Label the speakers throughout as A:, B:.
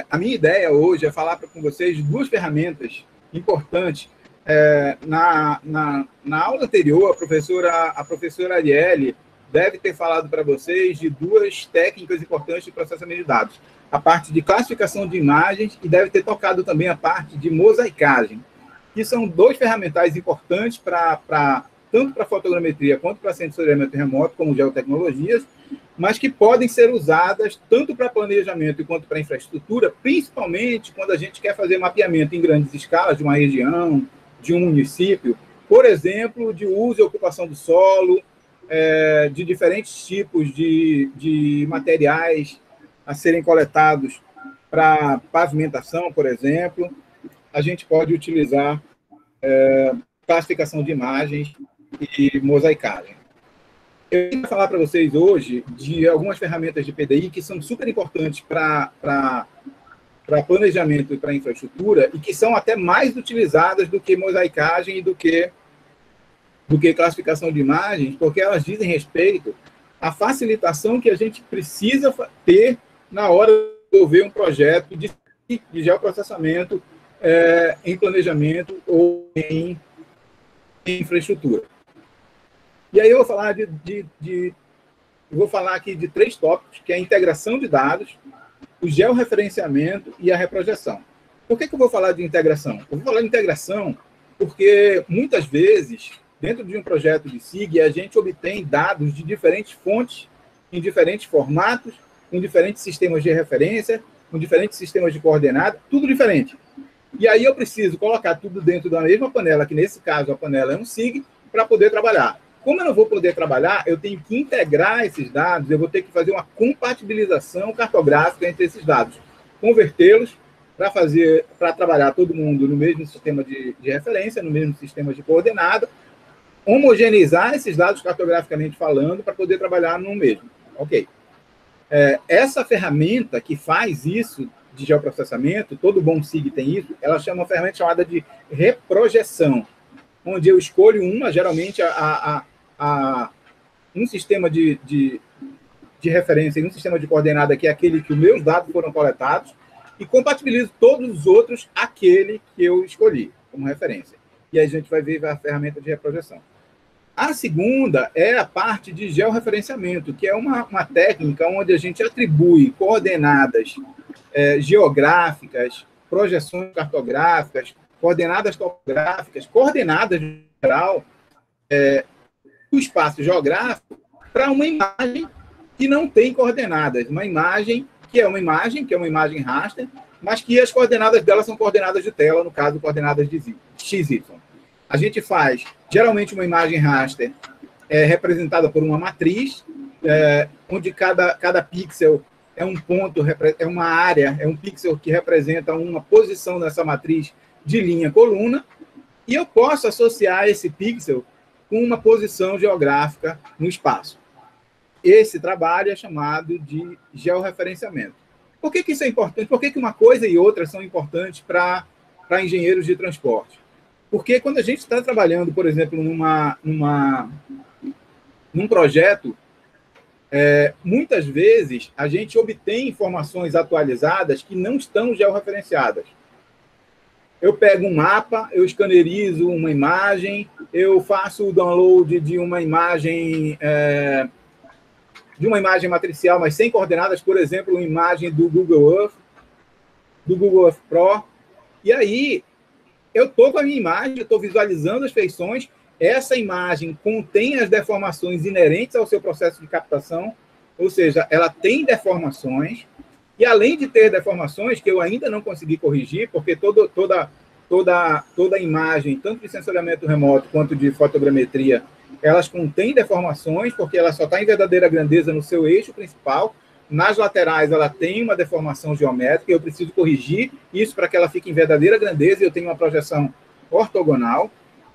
A: A minha ideia hoje é falar com vocês de duas ferramentas importantes. Na aula anterior, a professora Arielle deve ter falado para vocês de duas técnicas importantes de processamento de dados. A parte de classificação de imagens e deve ter tocado também a parte de mosaicagem, que são dois ferramentais importantes tanto para fotogrametria quanto para sensoriamento remoto, como geotecnologias, mas que podem ser usadas tanto para planejamento quanto para infraestrutura, principalmente quando a gente quer fazer mapeamento em grandes escalas de uma região, de um município, por exemplo, de uso e ocupação do solo, de diferentes tipos de materiais a serem coletados para pavimentação, por exemplo. A gente pode utilizar classificação de imagens e mosaicagem. Eu queria falar para vocês hoje de algumas ferramentas de PDI que são super importantes para planejamento e para infraestrutura e que são até mais utilizadas do que mosaicagem e do que classificação de imagens, porque elas dizem respeito à facilitação que a gente precisa ter na hora de desenvolver um projeto de geoprocessamento em planejamento ou em infraestrutura. E aí eu vou falar vou falar aqui de três tópicos, que é a integração de dados, o georreferenciamento e a reprojeção. Por que eu vou falar de integração? Eu vou falar de integração porque, muitas vezes, dentro de um projeto de SIG, a gente obtém dados de diferentes fontes, em diferentes formatos, com diferentes sistemas de referência, com diferentes sistemas de coordenada, tudo diferente. E aí eu preciso colocar tudo dentro da mesma panela, que nesse caso a panela é um SIG, para poder trabalhar. Como eu não vou poder trabalhar, eu tenho que integrar esses dados, eu vou ter que fazer uma compatibilização cartográfica entre esses dados, convertê-los para trabalhar todo mundo no mesmo sistema de referência, no mesmo sistema de coordenada, homogeneizar esses dados cartograficamente falando para poder trabalhar no mesmo. Ok. Essa ferramenta que faz isso de geoprocessamento, todo bom SIG tem isso, ela chama uma ferramenta chamada de reprojeção, onde eu escolho geralmente um sistema de referência e um sistema de coordenada que é aquele que os meus dados foram coletados e compatibilizo todos os outros àquele que eu escolhi como referência. E aí a gente vai ver a ferramenta de reprojeção. A segunda é a parte de georreferenciamento, que é uma técnica onde a gente atribui coordenadas geográficas, projeções cartográficas, coordenadas topográficas, coordenadas em geral, do espaço geográfico para uma imagem que não tem coordenadas. Uma imagem que é uma imagem raster, mas que as coordenadas dela são coordenadas de tela, no caso, coordenadas de XY. A gente faz, geralmente, uma imagem raster representada por uma matriz, onde cada pixel é um ponto, é uma área, é um pixel que representa uma posição dessa matriz de linha-coluna, e eu posso associar esse pixel com uma posição geográfica no espaço. Esse trabalho é chamado de georreferenciamento. Por que isso é importante? Por que uma coisa e outra são importantes para engenheiros de transporte? Porque quando a gente está trabalhando, por exemplo, num projeto, muitas vezes a gente obtém informações atualizadas que não estão georreferenciadas. Eu pego um mapa, eu escanerizo uma imagem, eu faço o download de uma imagem matricial, mas sem coordenadas, por exemplo, uma imagem do Google Earth Pro, e aí eu estou com a minha imagem, eu estou visualizando as feições, essa imagem contém as deformações inerentes ao seu processo de captação, ou seja, ela tem deformações, e além de ter deformações que eu ainda não consegui corrigir, porque toda imagem, tanto de sensoriamento remoto quanto de fotogrametria, elas contêm deformações, porque ela só está em verdadeira grandeza no seu eixo principal. Nas laterais, ela tem uma deformação geométrica, eu preciso corrigir isso para que ela fique em verdadeira grandeza e eu tenho uma projeção ortogonal.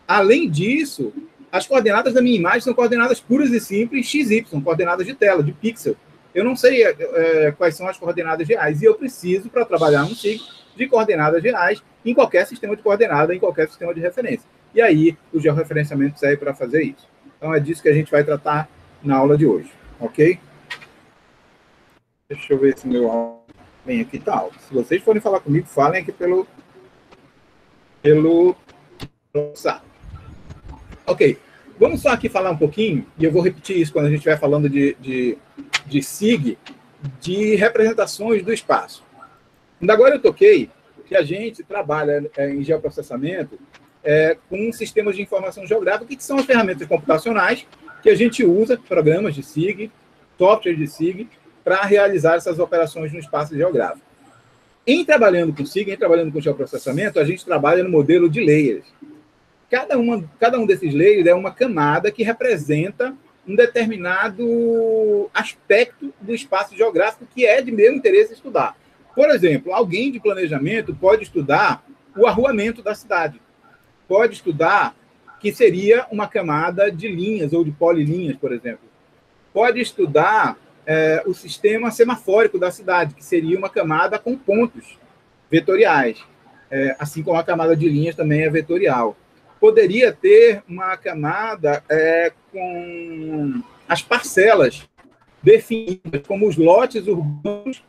A: Além disso, as coordenadas da minha imagem são coordenadas puras e simples, XY, coordenadas de tela, de pixel. Eu não sei quais são as coordenadas reais, e eu preciso, para trabalhar um SIG, de coordenadas reais em qualquer sistema de coordenada, em qualquer sistema de referência. E aí, o georreferenciamento serve para fazer isso. Então, é disso que a gente vai tratar na aula de hoje, ok? Deixa eu ver se meu áudio Bem, aqui tá alto. Se vocês forem falar comigo, falem aqui pelo WhatsApp. Ok. Vamos só aqui falar um pouquinho, e eu vou repetir isso quando a gente estiver falando de SIG, de representações do espaço. Ainda agora eu toquei que a gente trabalha em geoprocessamento com sistemas de informação geográfica, que são as ferramentas computacionais que a gente usa, programas de SIG, software de SIG, para realizar essas operações no espaço geográfico. Em trabalhando com SIG, em trabalhando com geoprocessamento, a gente trabalha no modelo de layers. Cada um desses layers é uma camada que representa um determinado aspecto do espaço geográfico que é de meu interesse estudar. Por exemplo, alguém de planejamento pode estudar o arruamento da cidade. Pode estudar que seria uma camada de linhas ou de polilinhas, por exemplo. Pode estudar o sistema semafórico da cidade, que seria uma camada com pontos vetoriais, assim como a camada de linhas também é vetorial. Poderia ter uma camada com as parcelas definidas, como os lotes urbanos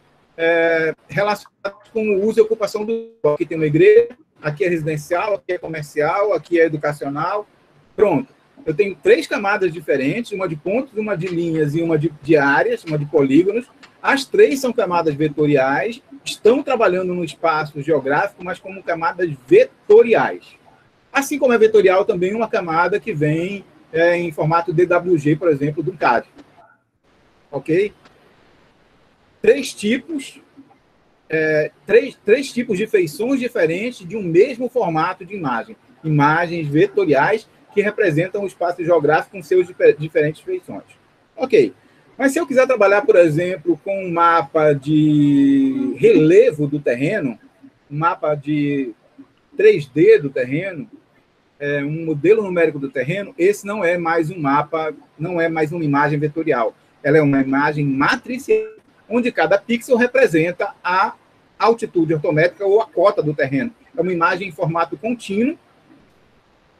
A: relacionados com o uso e ocupação do... Aqui tem uma igreja, aqui é residencial, aqui é comercial, aqui é educacional. Pronto. Eu tenho 3 camadas diferentes, uma de pontos, uma de linhas e uma de áreas, uma de polígonos. As 3 são camadas vetoriais, estão trabalhando no espaço geográfico, mas como camadas vetoriais. Assim como é vetorial também uma camada que vem em formato DWG, por exemplo, do CAD. Ok? 3 tipos, três tipos de feições diferentes de um mesmo formato de imagem. Imagens vetoriais que representam o espaço geográfico com seus diferentes feições. Ok. Mas se eu quiser trabalhar, por exemplo, com um mapa de relevo do terreno, um mapa de 3D do terreno, um modelo numérico do terreno, esse não é mais um mapa, não é mais uma imagem vetorial. Ela é uma imagem matricial, onde cada pixel representa a altitude ortométrica ou a cota do terreno. É uma imagem em formato contínuo,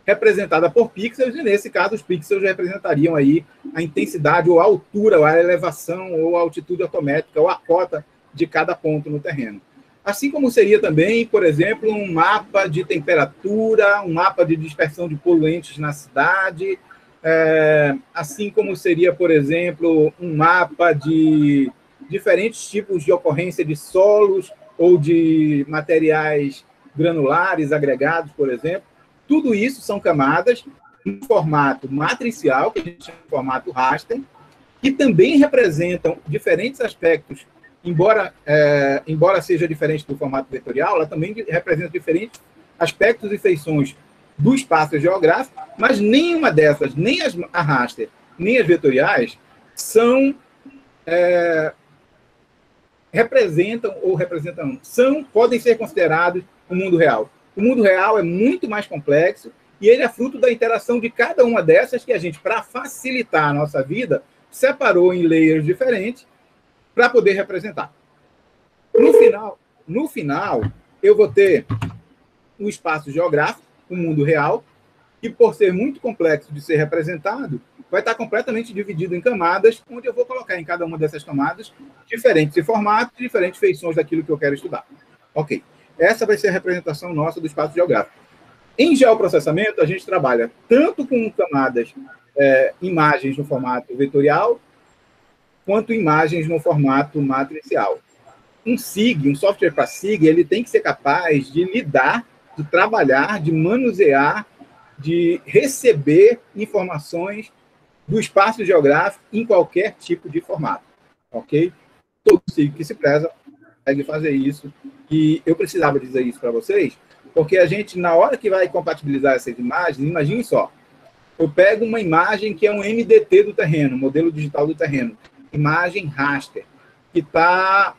A: representada por pixels, e nesse caso os pixels representariam aí a intensidade ou a altura, ou a elevação, ou a altitude ortométrica, ou a cota de cada ponto no terreno. Assim como seria também, por exemplo, um mapa de temperatura, um mapa de dispersão de poluentes na cidade, assim como seria, por exemplo, um mapa de diferentes tipos de ocorrência de solos ou de materiais granulares agregados, por exemplo. Tudo isso são camadas em formato matricial, que a gente chama de formato raster, que também representam diferentes aspectos. Embora seja diferente do formato vetorial, ela também representa diferentes aspectos e feições do espaço geográfico, mas nenhuma dessas, nem a raster, nem as vetoriais, podem ser considerados o mundo real. O mundo real é muito mais complexo e ele é fruto da interação de cada uma dessas que a gente, para facilitar a nossa vida, separou em layers diferentes para poder representar. No final, eu vou ter o espaço geográfico, o mundo real, que, por ser muito complexo de ser representado, vai estar completamente dividido em camadas, onde eu vou colocar em cada uma dessas camadas diferentes formatos, diferentes feições daquilo que eu quero estudar. Ok. Essa vai ser a representação nossa do espaço geográfico. Em geoprocessamento, a gente trabalha tanto com camadas, imagens no formato vetorial, quanto imagens no formato matricial. Um SIG, um software para SIG, ele tem que ser capaz de lidar, de trabalhar, de manusear, de receber informações do espaço geográfico em qualquer tipo de formato. Ok? Todo SIG que se preza consegue fazer isso. E eu precisava dizer isso para vocês, porque a gente, na hora que vai compatibilizar essas imagens, imagine só, eu pego uma imagem que é um MDT do terreno, modelo digital do terreno, imagem raster, que está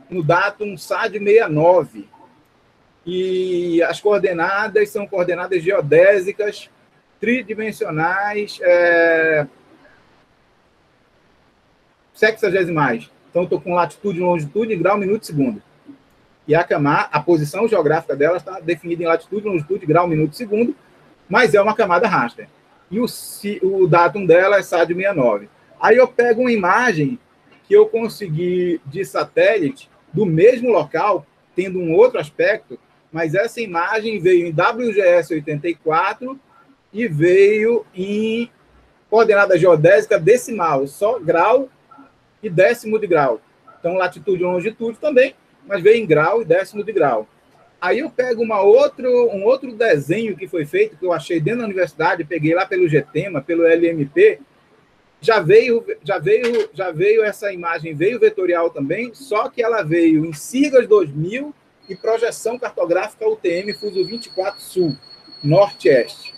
A: no datum SAD 69, e as coordenadas são coordenadas geodésicas, tridimensionais, sexagesimais. Então, eu estou com latitude, longitude, grau, minuto e segundo. E a posição geográfica dela está definida em latitude, longitude, grau, minuto e segundo, mas é uma camada raster. E o datum dela é SAD 69. Aí eu pego uma imagem que eu consegui de satélite, do mesmo local, tendo um outro aspecto, mas essa imagem veio em WGS 84 e veio em coordenada geodésica decimal, só grau e décimo de grau. Então, latitude e longitude também, mas veio em grau e décimo de grau. Aí eu pego um outro desenho que foi feito, que eu achei dentro da universidade, peguei lá pelo GTEMA, pelo LMP, já veio essa imagem, veio vetorial também, só que ela veio em SIGAS 2000 e projeção cartográfica UTM Fuso 24 Sul, Norte-Este.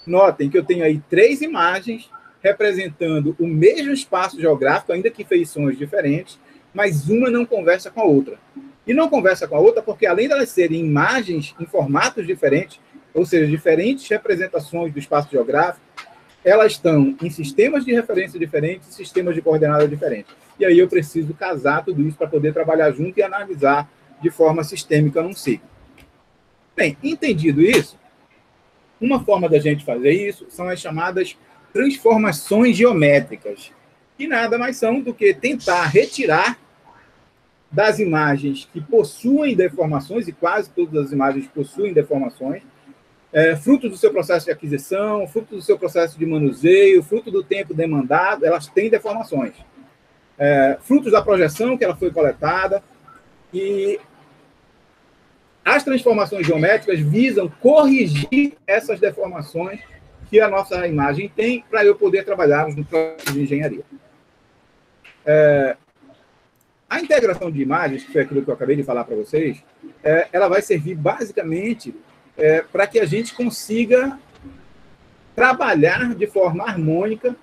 A: Notem que eu tenho aí 3 imagens representando o mesmo espaço geográfico, ainda que feições diferentes, mas uma não conversa com a outra. E não conversa com a outra porque, além de elas serem imagens em formatos diferentes, ou seja, diferentes representações do espaço geográfico, elas estão em sistemas de referência diferentes e sistemas de coordenada diferentes. E aí eu preciso casar tudo isso para poder trabalhar junto e analisar de forma sistêmica num ciclo. Bem, entendido isso, uma forma da gente fazer isso são as chamadas transformações geométricas, que nada mais são do que tentar retirar das imagens que possuem deformações, e quase todas as imagens possuem deformações, fruto do seu processo de aquisição, fruto do seu processo de manuseio, fruto do tempo demandado, elas têm deformações. Frutos da projeção que ela foi coletada, e as transformações geométricas visam corrigir essas deformações que a nossa imagem tem para eu poder trabalhar no processo de engenharia. A integração de imagens, que foi aquilo que eu acabei de falar para vocês, ela vai servir basicamente para que a gente consiga trabalhar de forma harmônica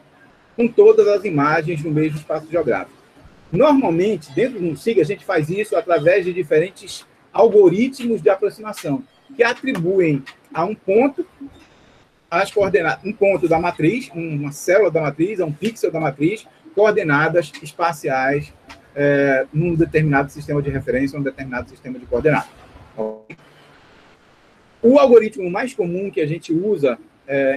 A: com todas as imagens no mesmo espaço geográfico. Normalmente, dentro do SIG, a gente faz isso através de diferentes algoritmos de aproximação, que atribuem a um ponto as coordenadas, um ponto da matriz, uma célula da matriz, a um pixel da matriz, coordenadas espaciais num determinado sistema de referência, num determinado sistema de coordenadas. O algoritmo mais comum que a gente usa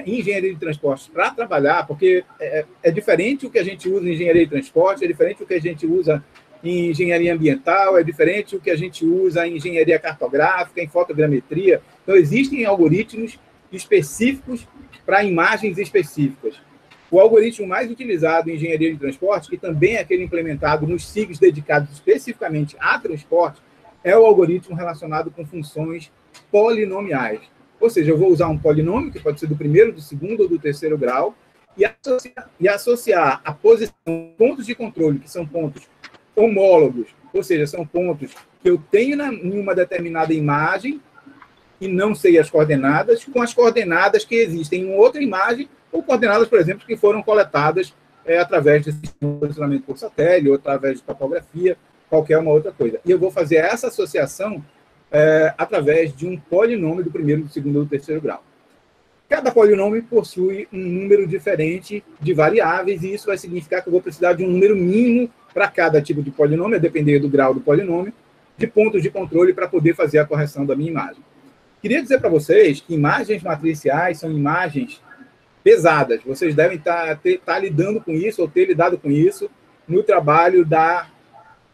A: em engenharia de transportes para trabalhar, porque é diferente o que a gente usa em engenharia de transporte, é diferente o que a gente usa em engenharia ambiental, é diferente o que a gente usa em engenharia cartográfica, em fotogrametria. Então, existem algoritmos específicos para imagens específicas. O algoritmo mais utilizado em engenharia de transporte, que também é aquele implementado nos SIGs dedicados especificamente a transporte, é o algoritmo relacionado com funções polinomiais. Ou seja, eu vou usar um polinômio, que pode ser do primeiro, do segundo ou do terceiro grau, e associar a posição, pontos de controle, que são pontos homólogos, ou seja, são pontos que eu tenho em uma determinada imagem e não sei as coordenadas, com as coordenadas que existem em outra imagem, ou coordenadas, por exemplo, que foram coletadas através de posicionamento por satélite, ou através de topografia, qualquer uma outra coisa. E eu vou fazer essa associação através de um polinômio do primeiro, do segundo ou do terceiro grau. Cada polinômio possui um número diferente de variáveis, e isso vai significar que eu vou precisar de um número mínimo para cada tipo de polinômio, a depender do grau do polinômio, de pontos de controle para poder fazer a correção da minha imagem. Queria dizer para vocês que imagens matriciais são imagens pesadas. Vocês devem estar lidando com isso, ou ter lidado com isso, no trabalho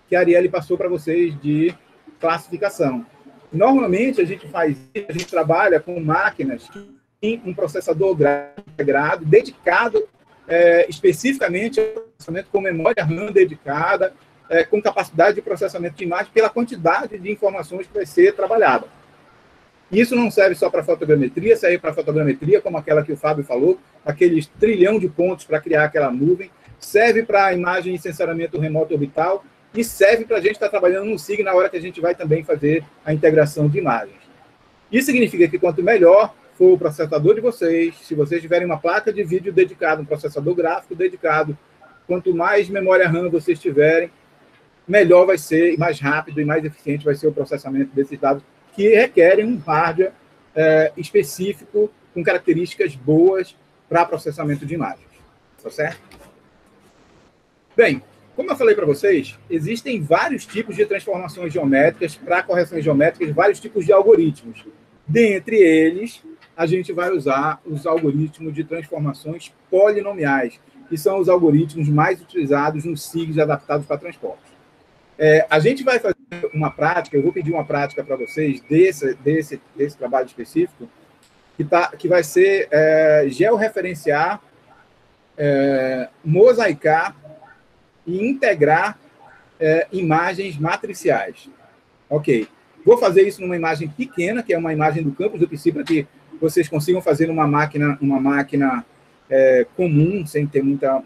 A: que a Arielle passou para vocês de classificação. Normalmente, a gente trabalha com máquinas que têm um processador gráfico integrado, dedicado especificamente ao processamento com memória RAM dedicada, com capacidade de processamento de imagem, pela quantidade de informações que vai ser trabalhada. Isso não serve só para fotogrametria, serve para fotogrametria, como aquela que o Fábio falou, aqueles trilhão de pontos para criar aquela nuvem, serve para imagem e sensoramento remoto orbital, e serve para a gente estar trabalhando no SIG na hora que a gente vai também fazer a integração de imagens. Isso significa que quanto melhor for o processador de vocês, se vocês tiverem uma placa de vídeo dedicada, um processador gráfico dedicado, quanto mais memória RAM vocês tiverem, melhor vai ser, e mais rápido e mais eficiente vai ser o processamento desses dados, que requerem um hardware específico, com características boas para processamento de imagens. Tá certo? Bem, como eu falei para vocês, existem vários tipos de transformações geométricas para correções geométricas, vários tipos de algoritmos. Dentre eles, a gente vai usar os algoritmos de transformações polinomiais, que são os algoritmos mais utilizados nos SIGs adaptados para transporte. A gente vai fazer uma prática, eu vou pedir uma prática para vocês desse trabalho específico, que vai ser georreferenciar, mosaicar e integrar imagens matriciais. Ok. Vou fazer isso numa imagem pequena, que é uma imagem do campus do PC, para que vocês consigam fazer numa máquina comum, sem ter muita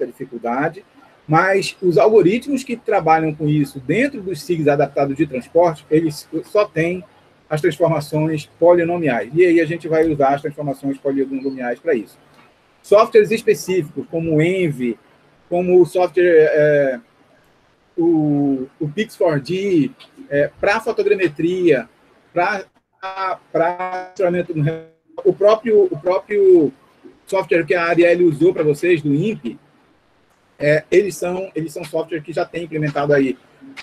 A: dificuldade. Mas os algoritmos que trabalham com isso dentro dos SIGs adaptados de transporte, eles só têm as transformações polinomiais. E aí a gente vai usar as transformações polinomiais para isso. Softwares específicos, como o Envy, como o software, o Pix4D, para fotogrametria, para o próprio software que a Arielle usou para vocês, do INPE, eles são softwares que já têm implementado aí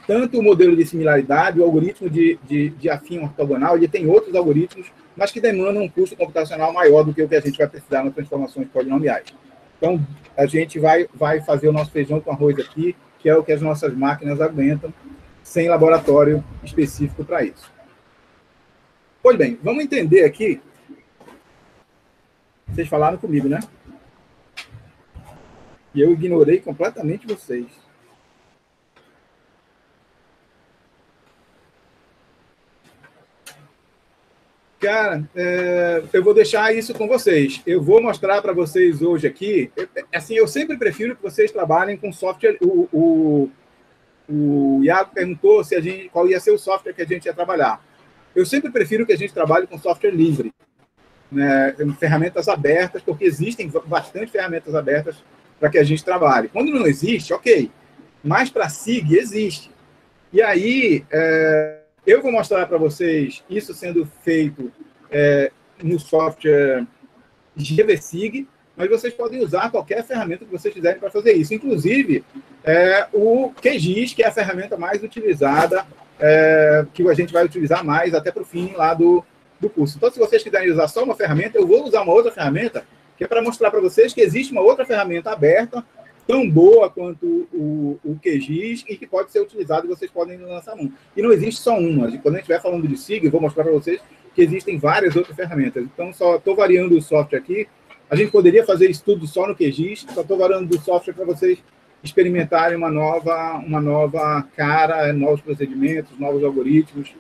A: tanto o modelo de similaridade, o algoritmo de afim ortogonal, ele tem outros algoritmos, mas que demandam um custo computacional maior do que o que a gente vai precisar nas transformações polinomiais. Então, a gente vai fazer o nosso feijão com arroz aqui, que é o que as nossas máquinas aguentam, sem laboratório específico para isso. Pois bem, vamos entender aqui. Vocês falaram comigo, né? E eu ignorei completamente vocês. Cara, eu vou deixar isso com vocês. Eu vou mostrar para vocês hoje aqui. Assim, eu sempre prefiro que vocês trabalhem com software. O Iago perguntou qual ia ser o software que a gente ia trabalhar. Eu sempre prefiro que a gente trabalhe com software livre, né, ferramentas abertas, porque existem bastante ferramentas abertas para que a gente trabalhe. Quando não existe, ok. Mas para SIG existe. E aí, eu vou mostrar para vocês isso sendo feito no software GVSIG, mas vocês podem usar qualquer ferramenta que vocês quiserem para fazer isso. Inclusive, o QGIS, que é a ferramenta mais utilizada, que a gente vai utilizar mais até para o fim lá do curso. Então, se vocês quiserem usar só uma ferramenta, eu vou usar uma outra ferramenta, que é para mostrar para vocês que existe uma outra ferramenta aberta, tão boa quanto o QGIS, e que pode ser utilizado e vocês podem lançar mão. E não existe só uma. Quando a gente estiver falando de SIG, eu vou mostrar para vocês que existem várias outras ferramentas. Então, só estou variando o software aqui. A gente poderia fazer isso tudo só no QGIS, só estou variando o software para vocês experimentarem uma nova cara, novos procedimentos, novos algoritmos,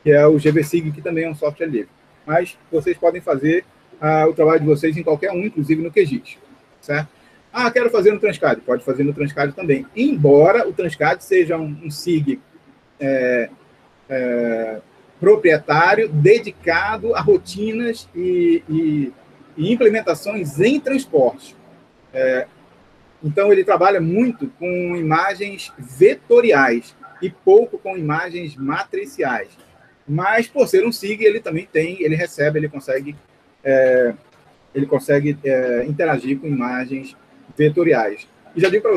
A: que é o GVSIG, que também é um software livre. Mas vocês podem fazer o trabalho de vocês em qualquer um, inclusive no QGIS, certo? Quero fazer no Transcad. Pode fazer no Transcad também. Embora o Transcad seja um SIG proprietário, dedicado a rotinas e implementações em transporte. Então, ele trabalha muito com imagens vetoriais e pouco com imagens matriciais. Mas, por ser um SIG, ele também ele consegue interagir com imagens vetoriais. E já digo para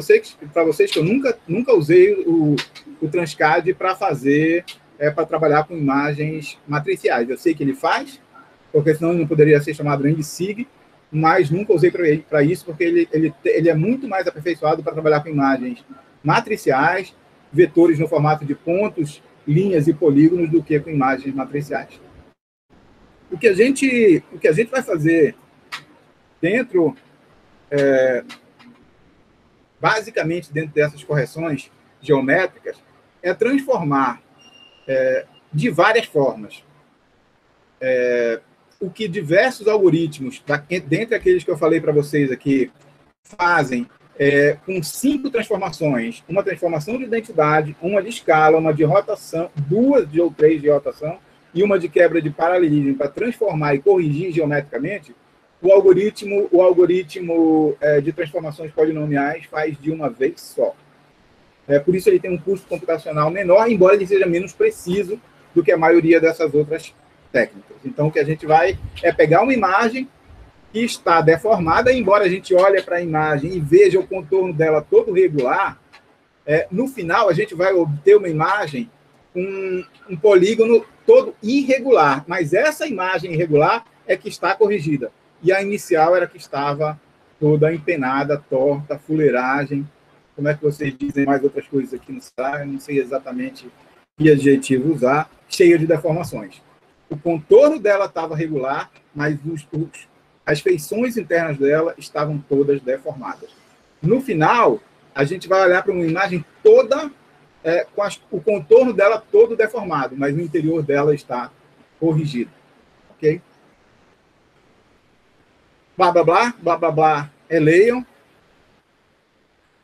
A: vocês que eu nunca usei o Transcad para trabalhar com imagens matriciais. Eu sei que ele faz, porque senão ele não poderia ser chamado nem de SIG, mas nunca usei para isso, porque ele é muito mais aperfeiçoado para trabalhar com imagens matriciais, vetores no formato de pontos, linhas e polígonos, do que com imagens matriciais. O que a gente vai fazer basicamente dentro dessas correções geométricas, é transformar de várias formas o que diversos algoritmos, dentre aqueles que eu falei para vocês aqui, fazem com 5 transformações: uma transformação de identidade, uma de escala, uma de rotação, 2 ou 3 de rotação e uma de quebra de paralelismo, para transformar e corrigir geometricamente. O algoritmo de transformações polinomiais faz de uma vez só. Por isso ele tem um custo computacional menor, embora ele seja menos preciso do que a maioria dessas outras técnicas. Então, o que a gente vai pegar uma imagem que está deformada, embora a gente olhe para a imagem e veja o contorno dela todo regular, no final a gente vai obter uma imagem com um polígono todo irregular, mas essa imagem irregular é que está corrigida. E a inicial era que estava toda empenada, torta, fuleiragem. Como é que vocês dizem mais outras coisas aqui no Ceará? Eu não sei exatamente que adjetivo usar, cheia de deformações. O contorno dela estava regular, mas as feições internas dela estavam todas deformadas. No final, a gente vai olhar para uma imagem toda, com o contorno dela todo deformado, mas o interior dela está corrigido. Ok? Blá, blá, blá, blá, blá, blá, leiam.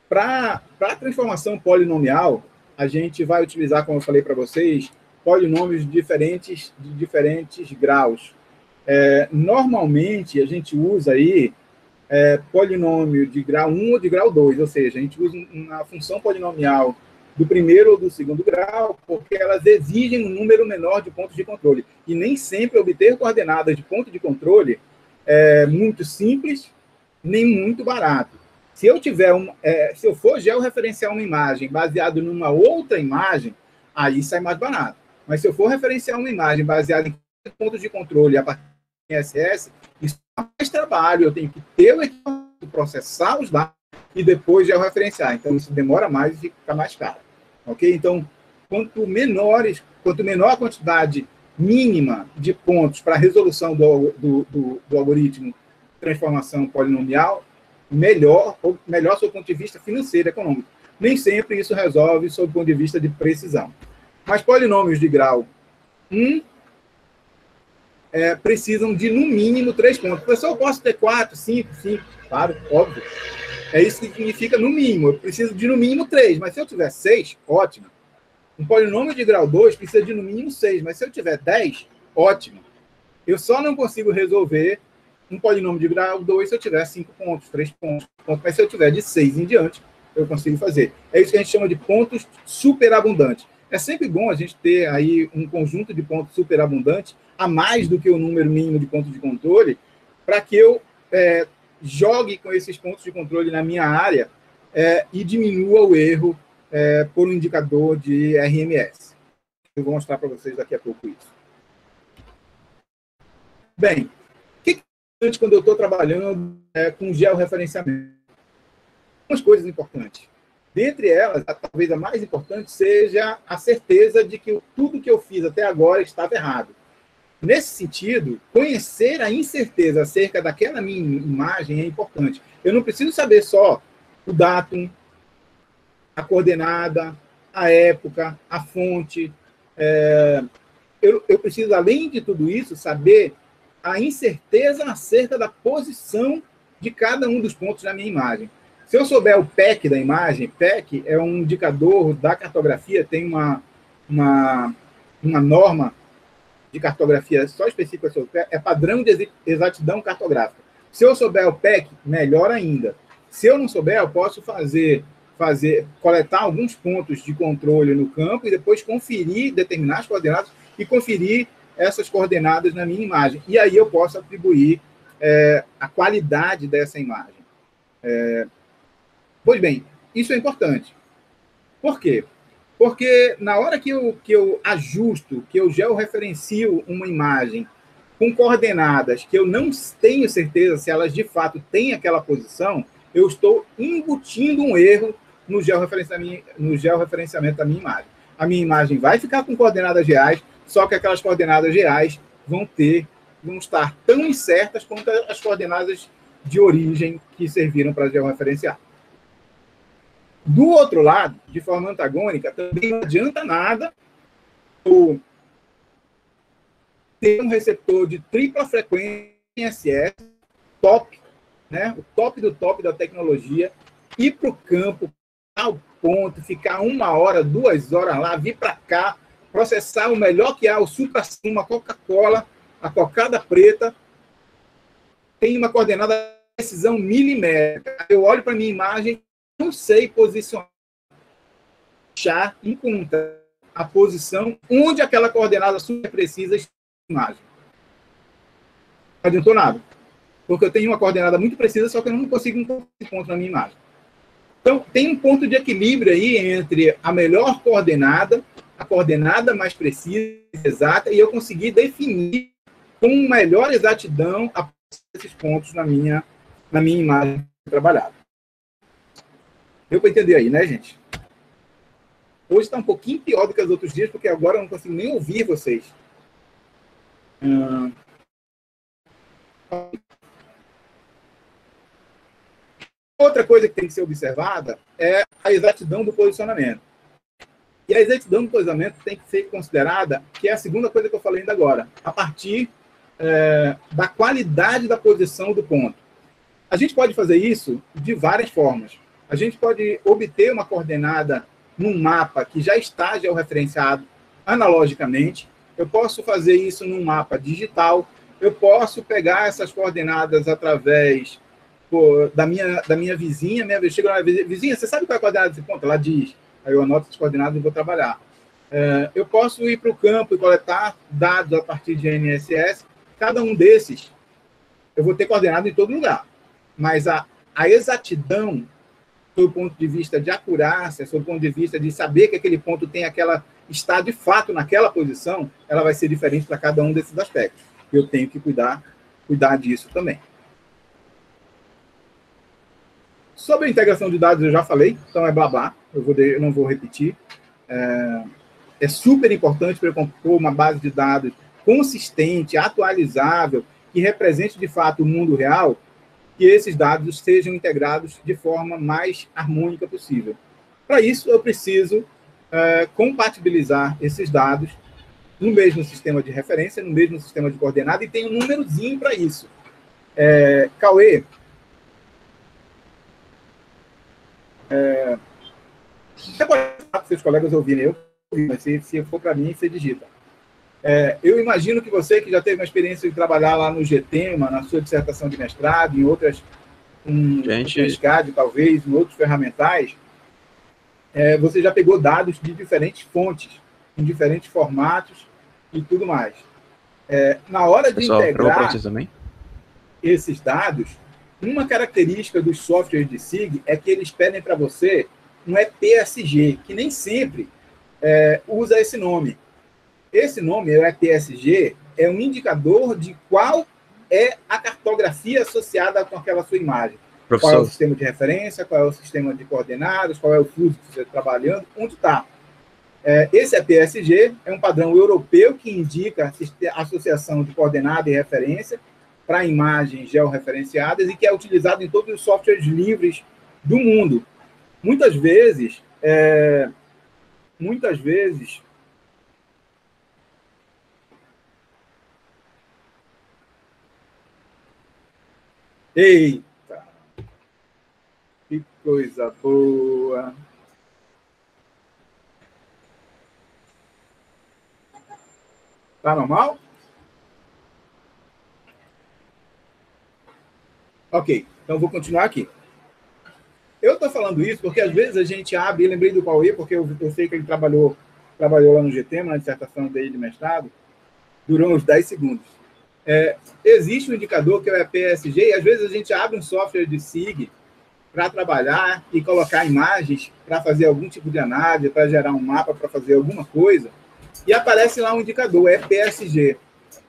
A: Para a transformação polinomial, a gente vai utilizar, como eu falei para vocês, polinômios de diferentes graus. Normalmente, a gente usa aí polinômio de grau 1 ou de grau 2, ou seja, a gente usa uma função polinomial do primeiro ou do segundo grau, porque elas exigem um número menor de pontos de controle. E nem sempre obter coordenadas de ponto de controle é muito simples, nem muito barato. Se eu se eu for georreferenciar uma imagem baseado numa outra imagem, aí sai mais barato. Mas se eu for referenciar uma imagem baseada em pontos de controle a partir do ISS, isso dá mais trabalho, eu tenho que ter o equipamento, processar os dados e depois georreferenciar. Então, isso demora mais e fica mais caro. Ok? Então, quanto menor a quantidade mínima de pontos para a resolução do algoritmo de transformação polinomial, melhor sob o ponto de vista financeiro e econômico. Nem sempre isso resolve sob o ponto de vista de precisão. Mas polinômios de grau 1 precisam de, no mínimo, 3 pontos. Professor, eu posso ter 4, 5, claro, óbvio. É isso que significa no mínimo. Eu preciso de, no mínimo, 3. Mas se eu tiver 6, ótimo. Um polinômio de grau 2 precisa de, no mínimo, 6. Mas se eu tiver 10, ótimo. Eu só não consigo resolver um polinômio de grau 2 se eu tiver 5 pontos, 3 pontos. Mas se eu tiver de 6 em diante, eu consigo fazer. É isso que a gente chama de pontos superabundantes. É sempre bom a gente ter aí um conjunto de pontos superabundantes a mais do que o número mínimo de pontos de controle, para que eu jogue com esses pontos de controle na minha área e diminua o erro por um indicador de RMS. Eu vou mostrar para vocês daqui a pouco isso. Bem, o que é importante quando eu estou trabalhando com georreferenciamento? Algumas coisas importantes. Dentre elas, talvez a mais importante seja a certeza de que tudo que eu fiz até agora estava errado. Nesse sentido, conhecer a incerteza acerca daquela minha imagem é importante. Eu não preciso saber só o datum, a coordenada, a época, a fonte. Eu preciso, além de tudo isso, saber a incerteza acerca da posição de cada um dos pontos da minha imagem. Se eu souber o PEC da imagem, PEC é um indicador da cartografia, tem uma norma de cartografia só específica sobre o PEC, é padrão de exatidão cartográfica. Se eu souber o PEC, melhor ainda. Se eu não souber, eu posso coletar alguns pontos de controle no campo e depois conferir, determinar as coordenadas e conferir essas coordenadas na minha imagem. E aí eu posso atribuir a qualidade dessa imagem. Pois bem, isso é importante. Por quê? Porque na hora que eu ajusto, que eu georreferencio uma imagem com coordenadas que eu não tenho certeza se elas de fato têm aquela posição, eu estou embutindo um erro no georreferenciamento da minha imagem. A minha imagem vai ficar com coordenadas reais, só que aquelas coordenadas reais vão estar tão incertas quanto as coordenadas de origem que serviram para georreferenciar. Do outro lado, de forma antagônica, também não adianta nada eu ter um receptor de tripla frequência ISS, top, né? O top do top da tecnologia, ir para o campo, ao ponto, ficar 1 hora, 2 horas lá, vir para cá, processar o melhor que há, o supra-sumo, a Coca-Cola, a cocada preta, tem uma coordenada de precisão milimétrica. Eu olho para a minha imagem, não sei posicionar, encontrar a posição onde aquela coordenada super precisa está na imagem. Não adiantou nada. Porque eu tenho uma coordenada muito precisa, só que eu não consigo encontrar esse ponto na minha imagem. Então, tem um ponto de equilíbrio aí entre a melhor coordenada, a coordenada mais precisa, exata, e eu conseguir definir com melhor exatidão esses pontos na minha na minha imagem trabalhada. Deu para entender aí, né, gente? Hoje está um pouquinho pior do que os outros dias, porque agora eu não consigo nem ouvir vocês. Outra coisa que tem que ser observada é a exatidão do posicionamento. E a exatidão do posicionamento tem que ser considerada, que é a segunda coisa que eu falei ainda agora, a partir da qualidade da posição do ponto. A gente pode fazer isso de várias formas. A gente pode obter uma coordenada num mapa que já está georreferenciado analogicamente. Eu posso fazer isso num mapa digital. Eu posso pegar essas coordenadas através da minha vizinha. Eu chego lá, vizinha, você sabe qual é a coordenada desse ponto? Ela diz. Aí eu anoto as coordenadas e vou trabalhar. Eu posso ir para o campo e coletar dados a partir de NSS. Cada um desses, eu vou ter coordenado em todo lugar. Mas a exatidão, do ponto de vista de acurácia, do ponto de vista de saber que aquele ponto está de fato naquela posição, ela vai ser diferente para cada um desses aspectos. Eu tenho que cuidar disso também. Sobre a integração de dados, eu já falei, então é blá blá, eu não vou repetir. É super importante para eu compor uma base de dados consistente, atualizável, que represente de fato o mundo real, que esses dados sejam integrados de forma mais harmônica possível. Para isso, eu preciso compatibilizar esses dados no mesmo sistema de referência, no mesmo sistema de coordenada, e tem um númerozinho para isso. Cauê, você pode falar para seus colegas ouvirem, mas se for para mim, você digita. Eu imagino que você, que já teve uma experiência de trabalhar lá no GTEMA, na sua dissertação de mestrado, em outras, no SCAD, talvez, em outros ferramentais, você já pegou dados de diferentes fontes, em diferentes formatos e tudo mais. Na hora de integrar esses dados, uma característica dos softwares de SIG é que eles pedem para você um EPSG, que nem sempre usa esse nome. Esse nome, o EPSG, é um indicador de qual é a cartografia associada com aquela sua imagem. Professor. Qual é o sistema de referência, qual é o sistema de coordenadas, qual é o fluxo que você está trabalhando, onde está. Esse EPSG é um padrão europeu que indica a associação de coordenada e referência para imagens georreferenciadas e que é utilizado em todos os softwares livres do mundo. Muitas vezes, eita, que coisa boa. Tá normal? Ok, então vou continuar aqui. Eu estou falando isso porque às vezes a gente abre, lembrei do Cauê, porque eu sei que ele trabalhou lá no GTEMA, na dissertação dele de mestrado, durou uns 10 segundos. Existe um indicador que é o EPSG, e às vezes a gente abre um software de SIG para trabalhar e colocar imagens para fazer algum tipo de análise, para gerar um mapa, para fazer alguma coisa, e aparece lá um indicador, EPSG.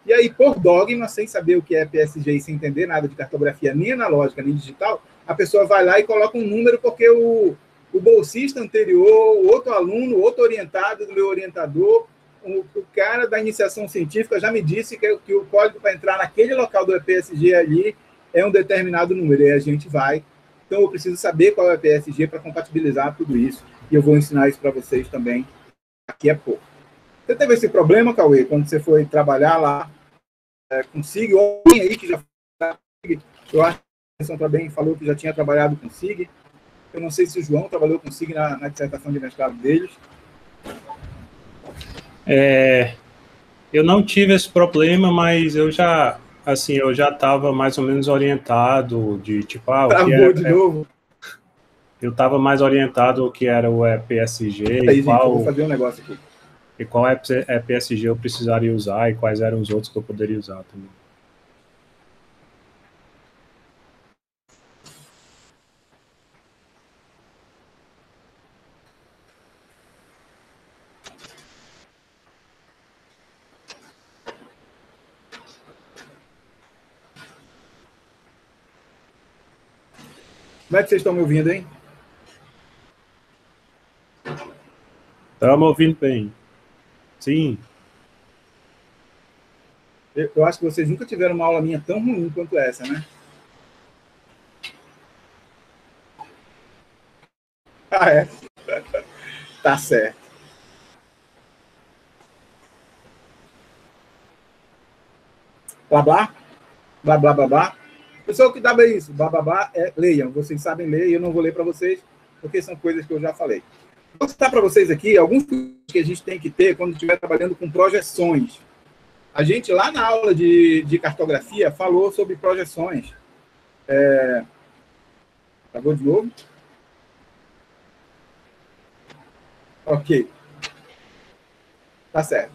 A: E aí, por dogma, sem saber o que é EPSG e sem entender nada de cartografia, nem analógica, nem digital, a pessoa vai lá e coloca um número porque o bolsista anterior, o outro aluno, outro orientado do meu orientador, o cara da iniciação científica já me disse que o código para entrar naquele local do EPSG ali é um determinado número, e a gente vai. Então, eu preciso saber qual é o EPSG para compatibilizar tudo isso, e eu vou ensinar isso para vocês também daqui a pouco. Você teve esse problema, Cauê, quando você foi trabalhar lá com SIG, ou alguém aí que já eu acho que a também falou que já tinha trabalhado com SIG. Eu não sei se o João trabalhou com SIG na dissertação de mestrado deles.
B: Eu não tive esse problema, mas eu já estava mais ou menos orientado de tipo,
A: Travou de novo.
B: Eu estava mais orientado o que era o EPSG
A: aí, gente, eu vou fazer um negócio aqui.
B: E qual EPSG eu precisaria usar e quais eram os outros que eu poderia usar também.
A: Como é que vocês estão me ouvindo, hein?
B: Estamos ouvindo bem. Sim.
A: Eu acho que vocês nunca tiveram uma aula minha tão ruim quanto essa, né? Ah, é? Tá certo. Blá, blá? Blá, blá, blá, blá. Pessoal, que dá bem isso? Blá, blá, blá, leiam. Vocês sabem ler e eu não vou ler para vocês, porque são coisas que eu já falei. Vou citar para vocês aqui alguns que a gente tem que ter quando estiver trabalhando com projeções. A gente, lá na aula de cartografia, falou sobre projeções. Travou de novo? Ok. Tá certo.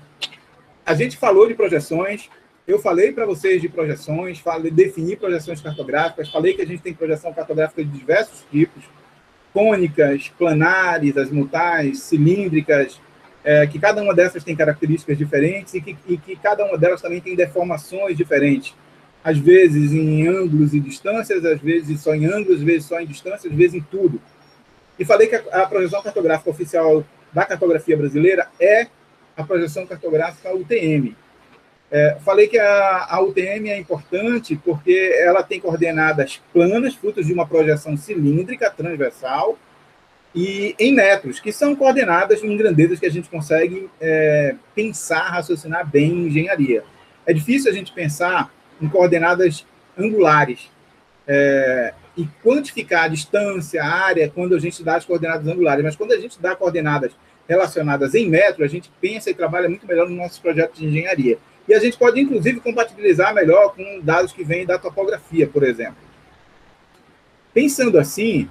A: A gente falou de projeções, eu falei para vocês de projeções, defini projeções cartográficas, falei que a gente tem projeção cartográfica de diversos tipos, cônicas, planares, azimutais, cilíndricas, que cada uma dessas tem características diferentes e que cada uma delas também tem deformações diferentes. Às vezes em ângulos e distâncias, às vezes só em ângulos, às vezes só em distâncias, às vezes em tudo. E falei que a projeção cartográfica oficial da cartografia brasileira é a projeção cartográfica UTM. Falei que a UTM é importante porque ela tem coordenadas planas, frutos de uma projeção cilíndrica transversal, e em metros, que são coordenadas em grandezas que a gente consegue pensar, raciocinar bem em engenharia. É difícil a gente pensar em coordenadas angulares e quantificar a distância, a área, quando a gente dá as coordenadas angulares, mas quando a gente dá coordenadas relacionadas em metro, a gente pensa e trabalha muito melhor nos nossos projetos de engenharia. E a gente pode, inclusive, compatibilizar melhor com dados que vêm da topografia, por exemplo. Pensando assim,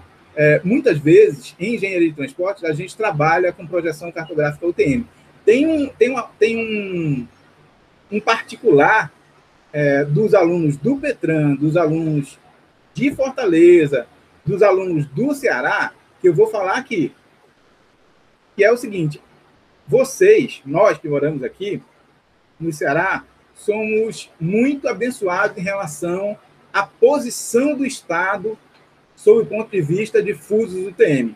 A: muitas vezes, em engenharia de transportes, a gente trabalha com projeção cartográfica UTM. Tem um particular dos alunos do Petran, dos alunos de Fortaleza, dos alunos do Ceará, que eu vou falar aqui, que é o seguinte: vocês, nós que moramos aqui no Ceará, somos muito abençoados em relação à posição do Estado sob o ponto de vista de fusos UTM.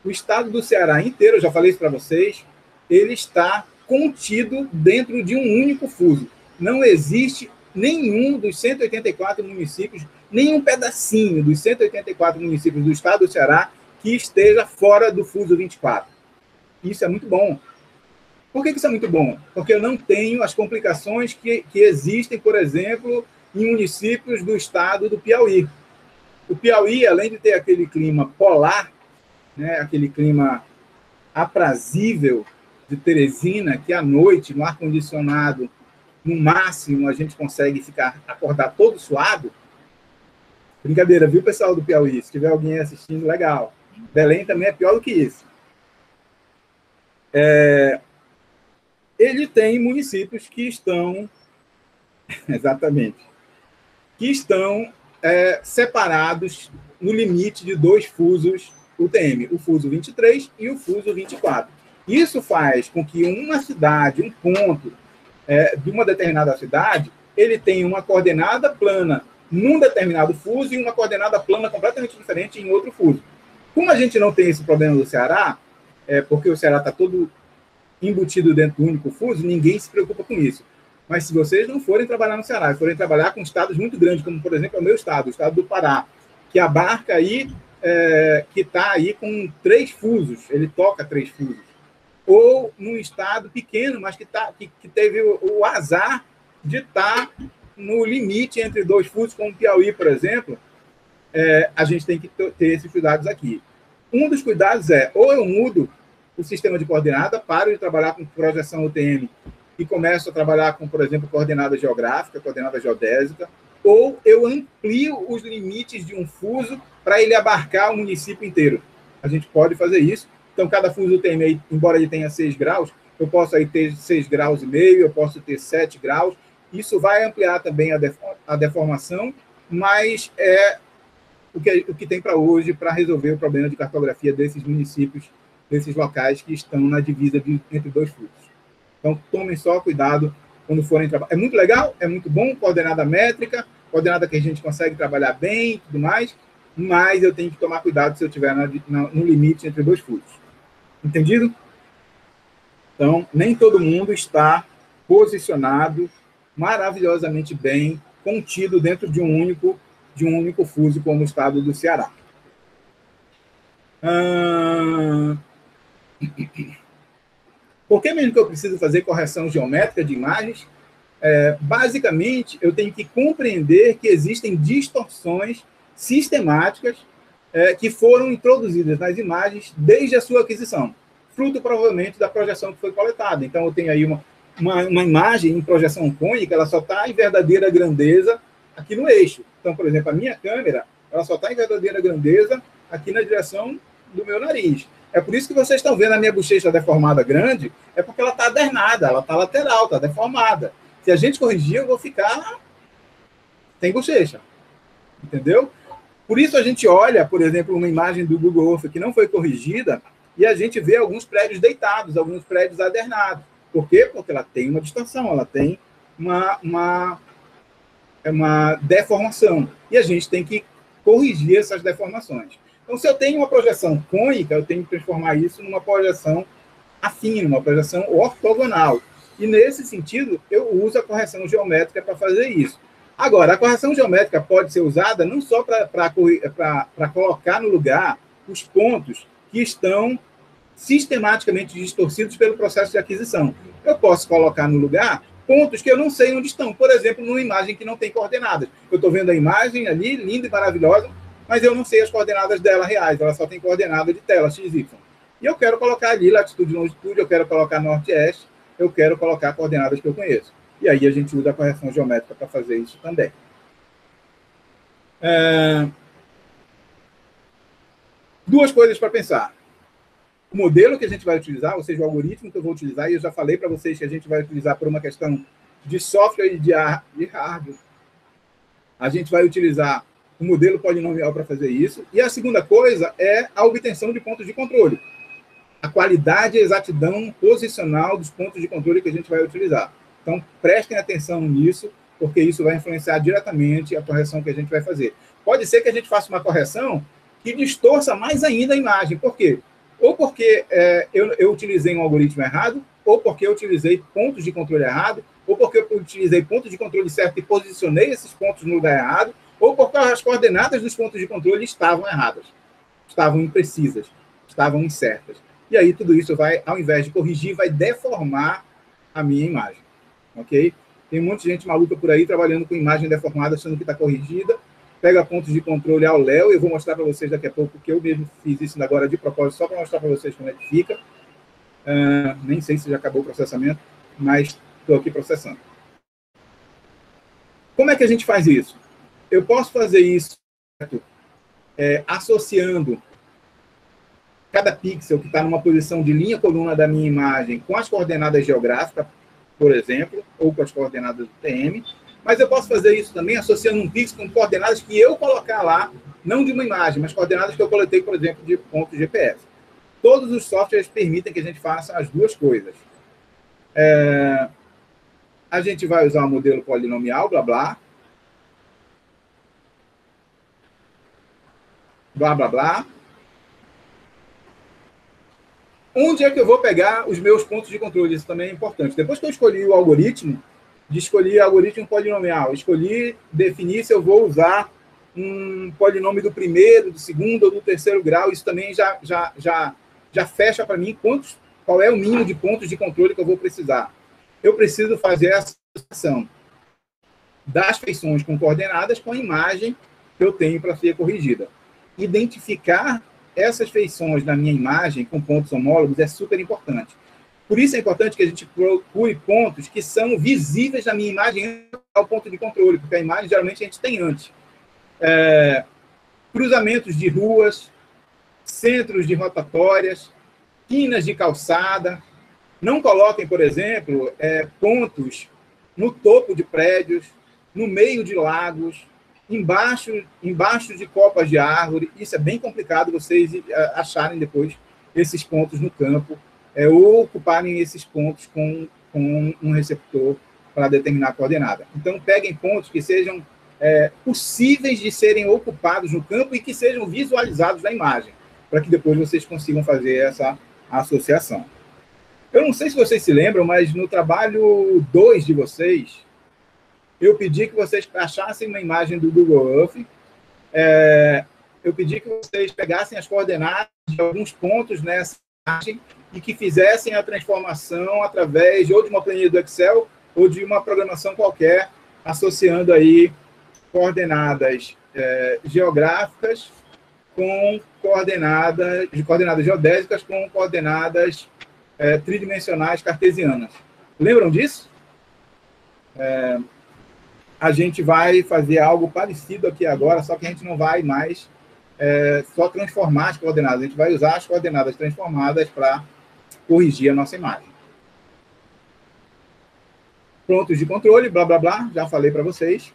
A: O Estado do Ceará inteiro, eu já falei isso para vocês, ele está contido dentro de um único fuso. Não existe nenhum dos 184 municípios, nenhum pedacinho dos 184 municípios do Estado do Ceará que esteja fora do fuso 24. Isso é muito bom. Por que isso é muito bom? Porque eu não tenho as complicações que existem, por exemplo, em municípios do estado do Piauí. O Piauí, além de ter aquele clima polar, né, aquele clima aprazível de Teresina, que à noite, no ar-condicionado, no máximo, a gente consegue acordar todo suado. Brincadeira, viu, pessoal do Piauí? Se tiver alguém assistindo, legal. Belém também é pior do que isso. Ele tem municípios que estão, exatamente, que estão separados no limite de dois fusos UTM, o fuso 23 e o fuso 24. Isso faz com que uma cidade, um ponto de uma determinada cidade, ele tenha uma coordenada plana num determinado fuso e uma coordenada plana completamente diferente em outro fuso. Como a gente não tem esse problema no Ceará, porque o Ceará está todo embutido dentro do único fuso, ninguém se preocupa com isso. Mas se vocês não forem trabalhar no Ceará, forem trabalhar com estados muito grandes, como, por exemplo, é o meu estado, o estado do Pará, que abarca aí, que está aí com 3 fusos, ele toca 3 fusos. Ou num estado pequeno, mas que teve o azar de estar no limite entre 2 fusos, como o Piauí, por exemplo, a gente tem que ter esses cuidados aqui. Um dos cuidados ou eu mudo o sistema de coordenada, paro de trabalhar com projeção UTM e começo a trabalhar com, por exemplo, coordenada geográfica, coordenada geodésica, ou eu amplio os limites de um fuso para ele abarcar o município inteiro. A gente pode fazer isso. Então, cada fuso UTM, embora ele tenha 6 graus, eu posso aí ter 6,5 graus, eu posso ter 7 graus. Isso vai ampliar também a deformação, mas é o que tem para hoje para resolver o problema de cartografia desses municípios, desses locais que estão na divisa entre 2 fusos. Então, tomem só cuidado quando forem trabalhar. É muito legal, é muito bom, coordenada métrica, coordenada que a gente consegue trabalhar bem e tudo mais, mas eu tenho que tomar cuidado se eu estiver no limite entre dois fusos. Entendido? Então, nem todo mundo está posicionado maravilhosamente bem, contido dentro de um único fuso, como o estado do Ceará. Por que mesmo que eu preciso fazer correção geométrica de imagens? Basicamente, eu tenho que compreender que existem distorções sistemáticas que foram introduzidas nas imagens desde a sua aquisição, fruto provavelmente da projeção que foi coletada. Então, eu tenho aí uma imagem em projeção cônica, ela só está em verdadeira grandeza aqui no eixo. Então, por exemplo, a minha câmera, ela só está em verdadeira grandeza aqui na direção do meu nariz. É por isso que vocês estão vendo a minha bochecha deformada grande, é porque ela está adernada, ela está lateral, está deformada. Se a gente corrigir, eu vou ficar sem bochecha. Entendeu? Por isso a gente olha, por exemplo, uma imagem do Google Earth que não foi corrigida e a gente vê alguns prédios deitados, alguns prédios adernados. Por quê? Porque ela tem uma distorção, ela tem uma deformação. E a gente tem que corrigir essas deformações. Então, se eu tenho uma projeção cônica, eu tenho que transformar isso numa projeção afim, numa projeção ortogonal. E, nesse sentido, eu uso a correção geométrica para fazer isso. Agora, a correção geométrica pode ser usada não só para colocar no lugar os pontos que estão sistematicamente distorcidos pelo processo de aquisição. Eu posso colocar no lugar pontos que eu não sei onde estão. Por exemplo, numa imagem que não tem coordenadas. Eu estou vendo a imagem ali, linda e maravilhosa, mas eu não sei as coordenadas dela reais. Ela só tem coordenada de tela, XY. E eu quero colocar ali latitude e longitude, eu quero colocar norte-este, eu quero colocar coordenadas que eu conheço. E aí a gente usa a correção geométrica para fazer isso também. Duas coisas para pensar. O modelo que a gente vai utilizar, ou seja, o algoritmo que eu vou utilizar, e eu já falei para vocês que a gente vai utilizar por uma questão de software e de hardware. A gente vai utilizar o modelo polinomial para fazer isso. E a segunda coisa é a obtenção de pontos de controle. A qualidade e exatidão posicional dos pontos de controle que a gente vai utilizar. Então, prestem atenção nisso, porque isso vai influenciar diretamente a correção que a gente vai fazer. Pode ser que a gente faça uma correção que distorça mais ainda a imagem. Por quê? Ou porque eu utilizei um algoritmo errado, ou porque eu utilizei pontos de controle errado, ou porque eu utilizei pontos de controle certo e posicionei esses pontos no lugar errado, ou porque as coordenadas dos pontos de controle estavam erradas, estavam imprecisas, estavam incertas. E aí tudo isso vai, ao invés de corrigir, vai deformar a minha imagem. Ok? Tem um monte de gente maluca por aí trabalhando com imagem deformada, achando que está corrigida, pega pontos de controle ao léu, eu vou mostrar para vocês daqui a pouco, que eu mesmo fiz isso agora de propósito, só para mostrar para vocês como é que fica. Nem sei se já acabou o processamento, mas estou aqui processando. Como é que a gente faz isso? Eu posso fazer isso associando cada pixel que está numa posição de linha coluna da minha imagem com as coordenadas geográficas, por exemplo, ou com as coordenadas do TM, mas eu posso fazer isso também associando um pixel com coordenadas que eu colocar lá, não de uma imagem, mas coordenadas que eu coletei, por exemplo, de ponto GPS. Todos os softwares permitem que a gente faça as duas coisas. A gente vai usar o modelo polinomial, blá, blá. Blá, blá, blá. Onde é que eu vou pegar os meus pontos de controle? Isso também é importante. Depois que eu escolhi o algoritmo, escolhi o algoritmo polinomial, escolhi definir se eu vou usar um polinômio do primeiro, do segundo ou do terceiro grau, isso também já fecha para mim qual é o mínimo de pontos de controle que eu vou precisar. Eu preciso fazer a associação das feições com coordenadas com a imagem que eu tenho para ser corrigida. Identificar essas feições na minha imagem com pontos homólogos é super importante. Por isso é importante que a gente procure pontos que são visíveis na minha imagem ao ponto de controle, porque a imagem geralmente a gente tem antes. Cruzamentos de ruas, centros de rotatórias, quinas de calçada. Não coloquem, por exemplo, pontos no topo de prédios, no meio de lagos, embaixo de copas de árvore. Isso é bem complicado vocês acharem depois esses pontos no campo, ou ocuparem esses pontos com um receptor para determinar a coordenada. Então, peguem pontos que sejam possíveis de serem ocupados no campo e que sejam visualizados na imagem, para que depois vocês consigam fazer essa associação. Eu não sei se vocês se lembram, mas no trabalho 2 de vocês, eu pedi que vocês achassem uma imagem do Google Earth, eu pedi que vocês pegassem as coordenadas de alguns pontos nessa imagem e que fizessem a transformação através ou de uma planilha do Excel ou de uma programação qualquer, associando aí coordenadas geográficas com coordenadas geodésicas com coordenadas tridimensionais cartesianas. Lembram disso? A gente vai fazer algo parecido aqui agora, só que a gente não vai mais só transformar as coordenadas, a gente vai usar as coordenadas transformadas para corrigir a nossa imagem. Pontos de controle, blá, blá, blá, já falei para vocês.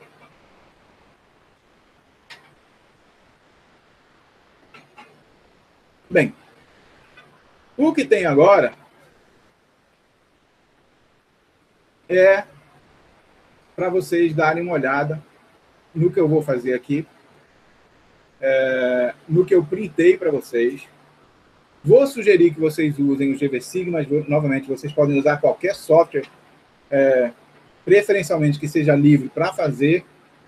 A: Bem, o que tem agora é para vocês darem uma olhada no que eu vou fazer aqui, no que eu printei para vocês. Vou sugerir que vocês usem o GVSig, mas, novamente, vocês podem usar qualquer software, preferencialmente que seja livre para fazer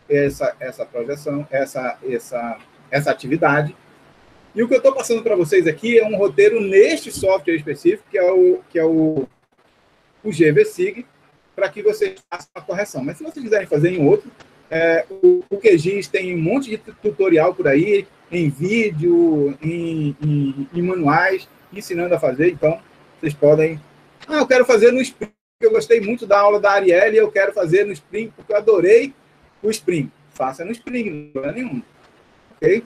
A: essa projeção, essa atividade. E o que eu estou passando para vocês aqui é um roteiro neste software específico, que é o GVSig, para que vocês façam a correção. Mas se vocês quiserem fazer em outro, o QGIS tem um monte de tutorial por aí, em vídeo, em manuais, ensinando a fazer. Então, vocês podem... eu quero fazer no Spring, porque eu gostei muito da aula da Arielle, e eu quero fazer no Spring, porque eu adorei o Spring. Faça no Spring, não tem problema nenhum. Ok?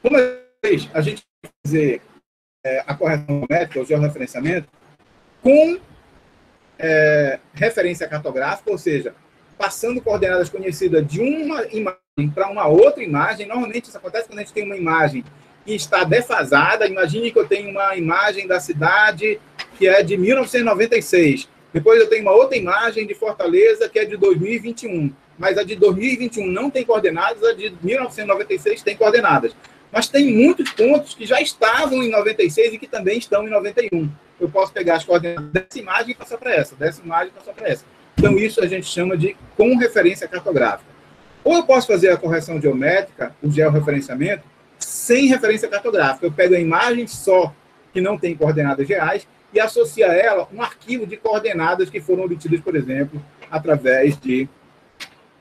A: Como a gente vai fazer a correção métrica, o georreferenciamento, com referência cartográfica, ou seja, passando coordenadas conhecidas de uma imagem para uma outra imagem. Normalmente isso acontece quando a gente tem uma imagem que está defasada. Imagine que eu tenho uma imagem da cidade que é de 1996. Depois eu tenho uma outra imagem de Fortaleza que é de 2021. Mas a de 2021 não tem coordenadas, a de 1996 tem coordenadas. Mas tem muitos pontos que já estavam em 96 e que também estão em 91. Eu posso pegar as coordenadas dessa imagem e passar para essa, dessa imagem e passar para essa. Então, isso a gente chama de com referência cartográfica. Ou eu posso fazer a correção geométrica, o georreferenciamento, sem referência cartográfica. Eu pego a imagem só, que não tem coordenadas reais, e associo a ela um arquivo de coordenadas que foram obtidas, por exemplo, através de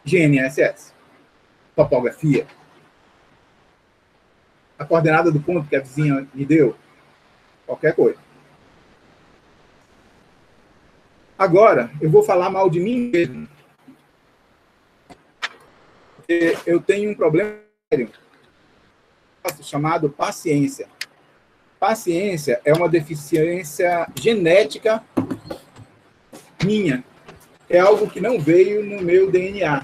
A: GNSS, topografia. A coordenada do ponto que a vizinha me deu, qualquer coisa. Agora, eu vou falar mal de mim mesmo. Porque eu tenho um problema chamado paciência. Paciência é uma deficiência genética minha. É algo que não veio no meu DNA.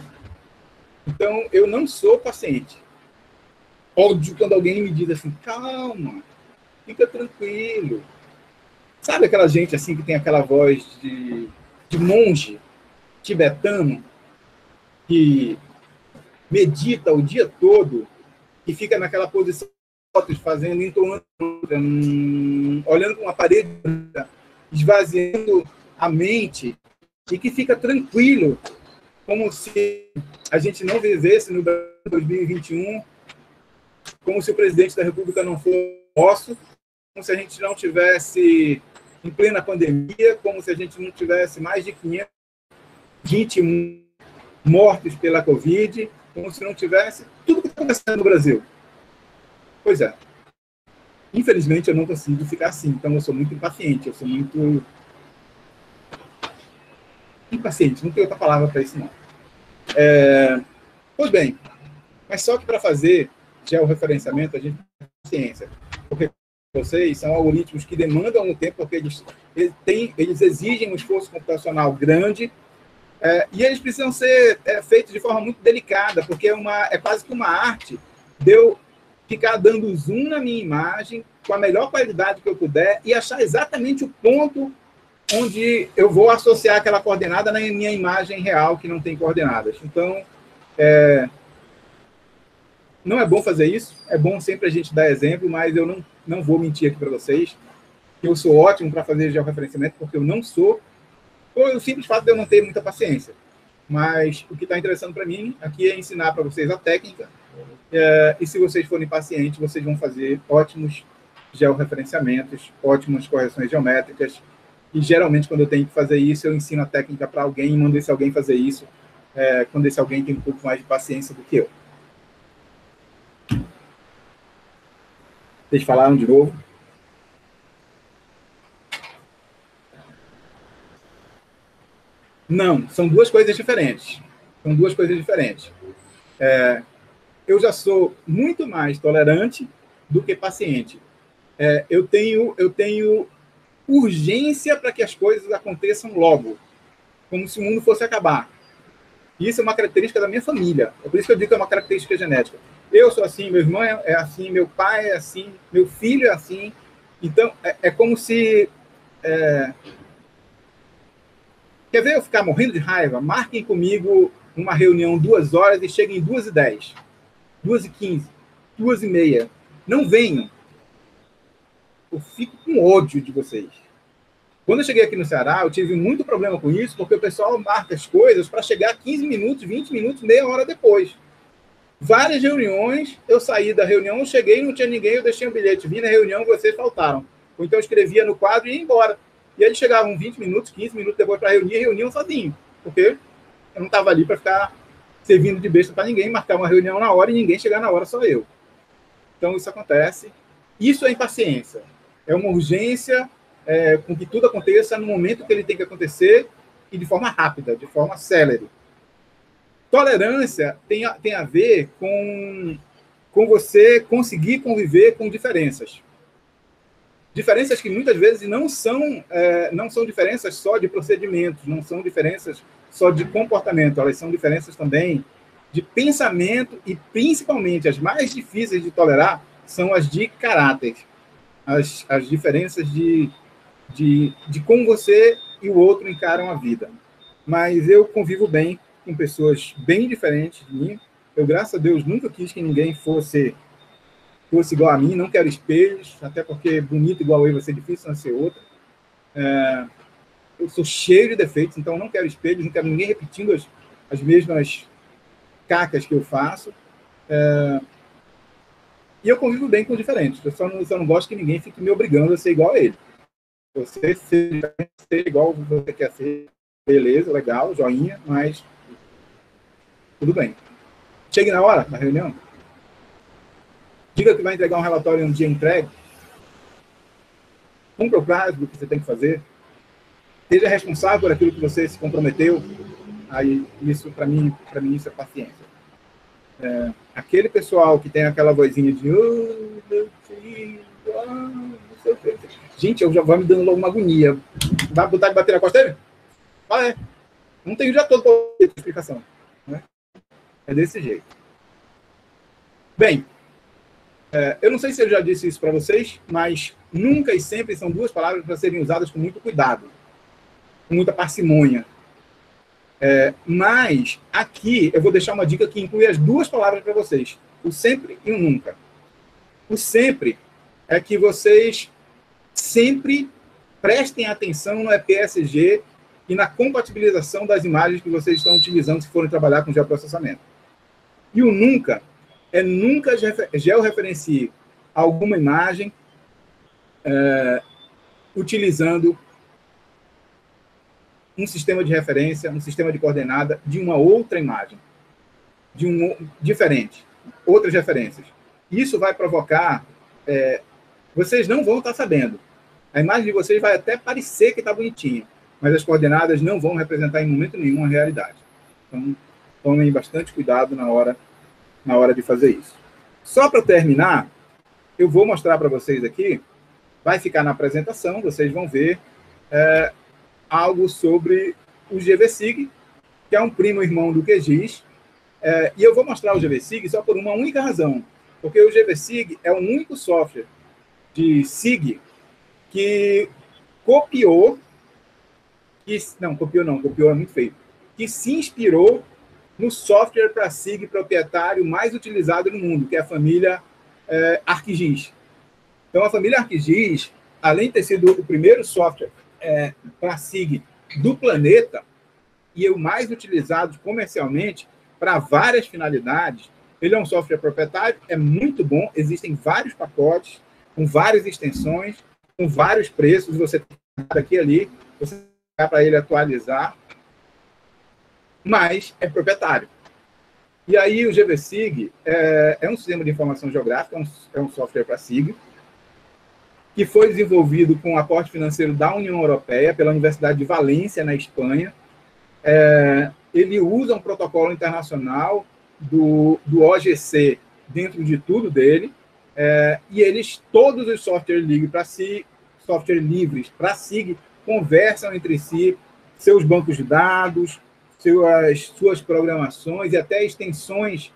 A: Então, eu não sou paciente. Ódio quando alguém me diz assim, calma, fica tranquilo. Sabe aquela gente assim que tem aquela voz de monge tibetano que medita o dia todo e fica naquela posição fazendo, entoando, olhando para uma parede, esvaziando a mente e que fica tranquilo, como se a gente não vivesse no Brasil 2021, como se o presidente da República não fosse nosso, como se a gente não tivesse em plena pandemia, como se a gente não tivesse mais de 520 mortos pela Covid, como se não tivesse tudo que está acontecendo no Brasil. Pois é. Infelizmente, eu não consigo ficar assim. Então, eu sou muito impaciente. Eu sou muito... impaciente. Não tem outra palavra para isso, não. Pois bem. Mas só que para fazer georreferenciamento, a gente tem paciência. Porque vocês são algoritmos que demandam um tempo, porque eles exigem um esforço computacional grande, e eles precisam ser feitos de forma muito delicada, porque é quase que uma arte de eu ficar dando zoom na minha imagem com a melhor qualidade que eu puder e achar exatamente o ponto onde eu vou associar aquela coordenada na minha imagem real, que não tem coordenadas. Então, não é bom fazer isso, é bom sempre a gente dar exemplo, mas eu não vou mentir aqui para vocês, que eu sou ótimo para fazer georreferenciamento, porque eu não sou, ou o simples fato de eu não ter muita paciência. Mas o que está interessando para mim aqui é ensinar para vocês a técnica, e se vocês forem pacientes, vocês vão fazer ótimos georreferenciamentos, ótimas correções geométricas, e geralmente quando eu tenho que fazer isso, eu ensino a técnica para alguém e mando esse alguém fazer isso, quando esse alguém tem um pouco mais de paciência do que eu. Vocês falaram de novo? Não, são duas coisas diferentes. São duas coisas diferentes. Eu já sou muito mais tolerante do que paciente. Eu tenho urgência para que as coisas aconteçam logo, como se o mundo fosse acabar. E isso é uma característica da minha família. É por isso que eu digo que é uma característica genética. Eu sou assim, meu irmão é assim, meu pai é assim, meu filho é assim. Então, é como se... Quer ver eu ficar morrendo de raiva? Marquem comigo uma reunião 2 horas e cheguem 2h10, 2h15, 2h30. Não venham. Eu fico com ódio de vocês. Quando eu cheguei aqui no Ceará, eu tive muito problema com isso, porque o pessoal marca as coisas para chegar 15 minutos, 20 minutos, meia hora depois. Várias reuniões, eu saí da reunião, cheguei, não tinha ninguém, eu deixei um bilhete, vim na reunião, vocês faltaram. Ou então eu escrevia no quadro e ia embora. E eles chegavam 20 minutos, 15 minutos depois para reunir, e reuniam sozinho. Porque eu não estava ali para ficar servindo de besta para ninguém, marcar uma reunião na hora e ninguém chegar na hora, só eu. Então isso acontece. Isso é impaciência. É uma urgência com que tudo aconteça no momento que ele tem que acontecer e de forma rápida, de forma célere. Tolerância tem a ver com você conseguir conviver com diferenças. Diferenças que muitas vezes não são diferenças só de procedimentos, não são diferenças só de comportamento, elas são diferenças também de pensamento e, principalmente, as mais difíceis de tolerar são as de caráter. As diferenças de como você e o outro encaram a vida. Mas eu convivo bem com pessoas bem diferentes de mim. Eu, graças a Deus, nunca quis que ninguém fosse igual a mim, não quero espelhos, até porque bonito igual eu vai ser difícil nascer outra. Eu sou cheio de defeitos, então não quero espelhos, não quero ninguém repetindo as mesmas cacas que eu faço. E eu convivo bem com diferentes. Eu só não gosto que ninguém fique me obrigando a ser igual a ele. Você ser igual você quer ser, beleza, legal, joinha, mas tudo bem. Chegue na hora da reunião. Diga que vai entregar um relatório um dia entregue. Cumpra o prazo do que você tem que fazer. Seja responsável por aquilo que você se comprometeu. Aí, isso, para mim, isso é paciência. Aquele pessoal que tem aquela vozinha de oh, meu filho, não sei o que. Gente, eu já vou me dando logo uma agonia. Vai botar de bater na costa dele? Não tem o dia todo para explicação. Né? É desse jeito. Bem, eu não sei se eu já disse isso para vocês, mas nunca e sempre são duas palavras para serem usadas com muito cuidado, com muita parcimônia. Mas aqui eu vou deixar uma dica que inclui as duas palavras para vocês, o sempre e o nunca. O sempre é que vocês sempre prestem atenção no EPSG e na compatibilização das imagens que vocês estão utilizando se forem trabalhar com geoprocessamento. E o nunca nunca georreferencie alguma imagem utilizando um sistema de referência, um sistema de coordenada de uma outra imagem, diferente, outras referências. Isso vai provocar... vocês não vão estar sabendo. A imagem de vocês vai até parecer que está bonitinha, mas as coordenadas não vão representar em momento nenhum a realidade. Então, tomem bastante cuidado na hora de fazer isso. Só para terminar, eu vou mostrar para vocês aqui, vai ficar na apresentação, vocês vão ver algo sobre o GVSig, que é um primo irmão do QGIS, e eu vou mostrar o GVSig só por uma única razão, porque o GVSig é o único software de SIG que copiou copiou é muito feio, que se inspirou no software para SIG proprietário mais utilizado no mundo, que é a família ArcGIS. Então, a família ArcGIS, além de ter sido o primeiro software para SIG do planeta, e o mais utilizado comercialmente para várias finalidades, ele é um software proprietário, é muito bom, existem vários pacotes, com várias extensões, com vários preços, você tem aqui e ali, você dá para ele atualizar, mas é proprietário. E aí o GVSIG é um sistema de informação geográfica, é um software para SIG, que foi desenvolvido com aporte financeiro da União Europeia, pela Universidade de Valência, na Espanha. Ele usa um protocolo internacional do OGC dentro de tudo dele, e todos os softwares livres para SIG conversam entre si, seus bancos de dados, suas programações e até extensões,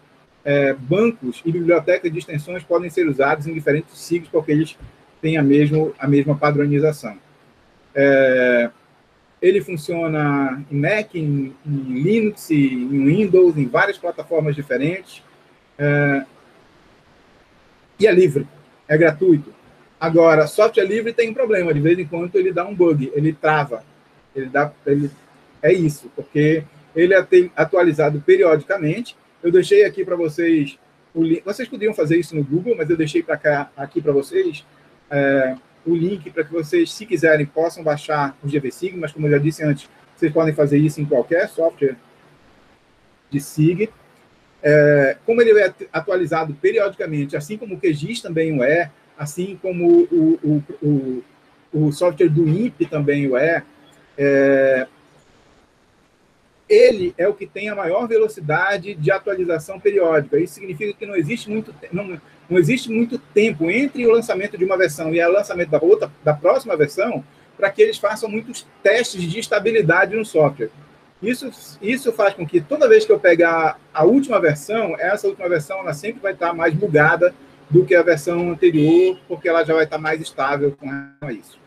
A: bancos e bibliotecas de extensões podem ser usados em diferentes SIGs, porque eles têm a mesma padronização. Ele funciona em Mac, em Linux, em Windows, em várias plataformas diferentes. E é livre, é gratuito. Agora, software livre tem um problema, de vez em quando ele dá um bug, ele trava. É isso, porque ele é atualizado periodicamente. Eu deixei aqui para vocês o link. Vocês poderiam fazer isso no Google, mas eu deixei aqui para vocês o link para que vocês, se quiserem, possam baixar o GVSIG, mas como eu já disse antes, vocês podem fazer isso em qualquer software de SIG. Como ele é atualizado periodicamente, assim como o QGIS também o é, assim como o software do INPE também o ele é o que tem a maior velocidade de atualização periódica. Isso significa que não existe muito tempo entre o lançamento de uma versão e o lançamento da próxima versão para que eles façam muitos testes de estabilidade no software. Isso faz com que toda vez que eu pegar a última versão, essa última versão ela sempre vai estar mais bugada do que a versão anterior, porque ela já vai estar mais estável com isso.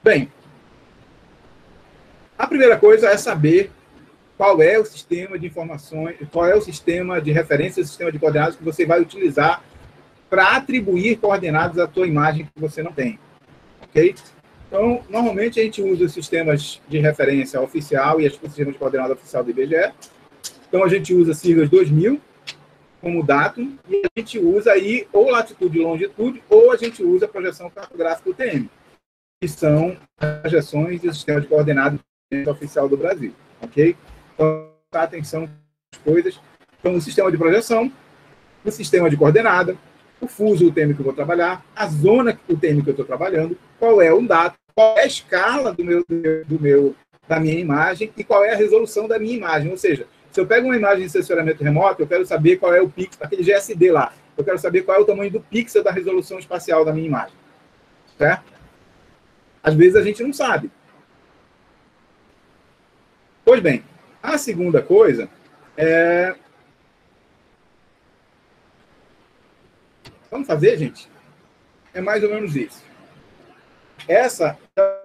A: Bem, a primeira coisa é saber qual é o sistema de informações, qual é o sistema de referência, o sistema de coordenadas que você vai utilizar para atribuir coordenadas à tua imagem que você não tem. Ok? Então, normalmente a gente usa os sistemas de referência oficial e o sistema de coordenada oficial do IBGE. Então, a gente usa siglas 2000 como datum e a gente usa aí ou latitude e longitude ou a gente usa a projeção cartográfica UTM, que são as projeções do sistema de coordenadas oficial do Brasil, ok? Então, atenção às coisas. Então, o sistema de projeção, o sistema de coordenada, o fuso UTM que eu vou trabalhar, a zona UTM que eu estou trabalhando, qual é o datum, qual é a escala da minha imagem e qual é a resolução da minha imagem. Ou seja, se eu pego uma imagem de sensoramento remoto, eu quero saber qual é o pixel, aquele GSD lá. Eu quero saber qual é o tamanho do pixel da resolução espacial da minha imagem. Certo? Às vezes a gente não sabe. Pois bem, a segunda coisa é... Vamos fazer, gente? É mais ou menos isso. Essa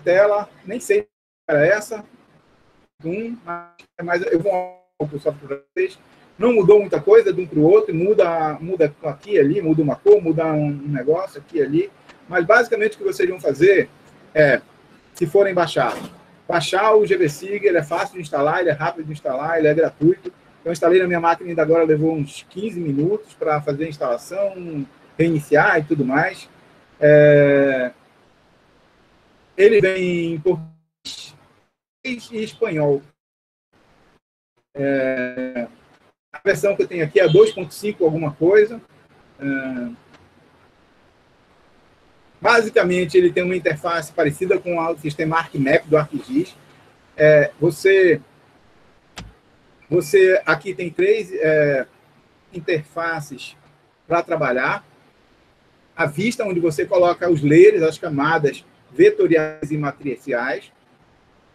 A: tela, nem sei se era essa, mas eu vou só para vocês. Não mudou muita coisa de um para o outro, muda aqui e ali, muda uma cor, muda um negócio aqui e ali. Mas basicamente o que vocês vão fazer é, se forem baixar o GVSIG, ele é fácil de instalar, ele é rápido de instalar, ele é gratuito. Eu instalei na minha máquina, ainda agora levou uns 15 minutos para fazer a instalação, reiniciar e tudo mais. Ele vem em português e espanhol. A versão que eu tenho aqui é 2.5 alguma coisa. Basicamente, ele tem uma interface parecida com o sistema ArcMap do ArcGIS. Você aqui tem 3 interfaces para trabalhar. A vista, onde você coloca os layers, as camadas vetoriais e matriciais.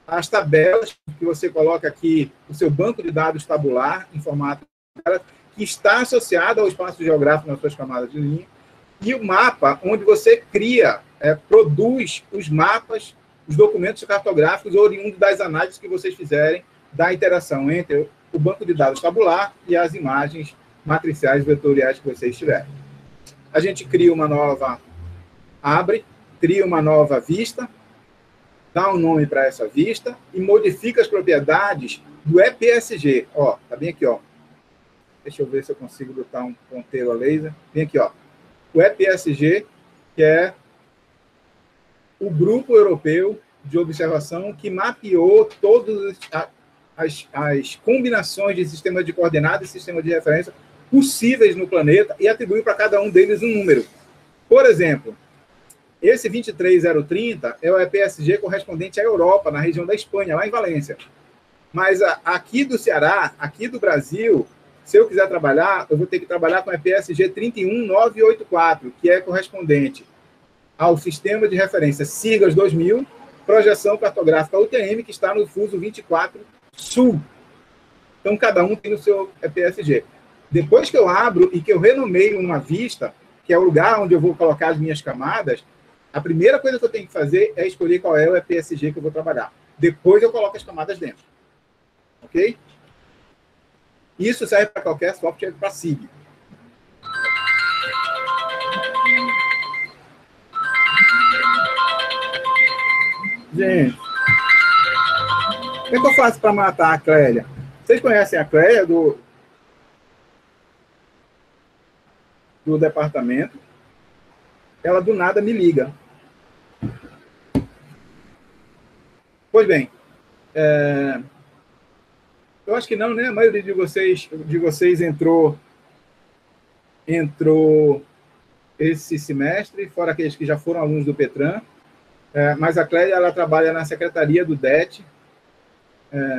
A: As tabelas, que você coloca aqui o seu banco de dados tabular, em formato que está associado ao espaço geográfico nas suas camadas de linha. E o mapa, onde você cria produz os mapas, os documentos cartográficos oriundos das análises que vocês fizerem da interação entre o banco de dados tabular e as imagens matriciais vetoriais que vocês tiverem. A gente cria uma nova, cria uma nova vista, dá um nome para essa vista e modifica as propriedades do EPSG. Ó, tá bem aqui, ó. Deixa eu ver se eu consigo botar um ponteiro a laser. Bem aqui, ó. O EPSG, que é o grupo europeu de observação que mapeou todas as combinações de sistemas de coordenadas e sistemas de referência possíveis no planeta e atribuiu para cada um deles um número. Por exemplo, esse 23030 é o EPSG correspondente à Europa, na região da Espanha, lá em Valência. Mas aqui do Ceará, aqui do Brasil, se eu quiser trabalhar, eu vou ter que trabalhar com o EPSG 31984, que é correspondente ao sistema de referência SIGAS 2000, projeção cartográfica UTM, que está no fuso 24 Sul. Então, cada um tem o seu EPSG. Depois que eu abro e que eu renomeio uma vista, que é o lugar onde eu vou colocar as minhas camadas, a primeira coisa que eu tenho que fazer é escolher qual é o EPSG que eu vou trabalhar. Depois eu coloco as camadas dentro. Ok? Isso serve para qualquer software para SIG. Gente, o que eu faço para matar a Clélia? Vocês conhecem a Clélia do departamento? Ela do nada me liga. Pois bem, eu acho que não, né? A maioria de vocês entrou esse semestre, fora aqueles que já foram alunos do Petran. Mas a Clélia, ela trabalha na secretaria do DET,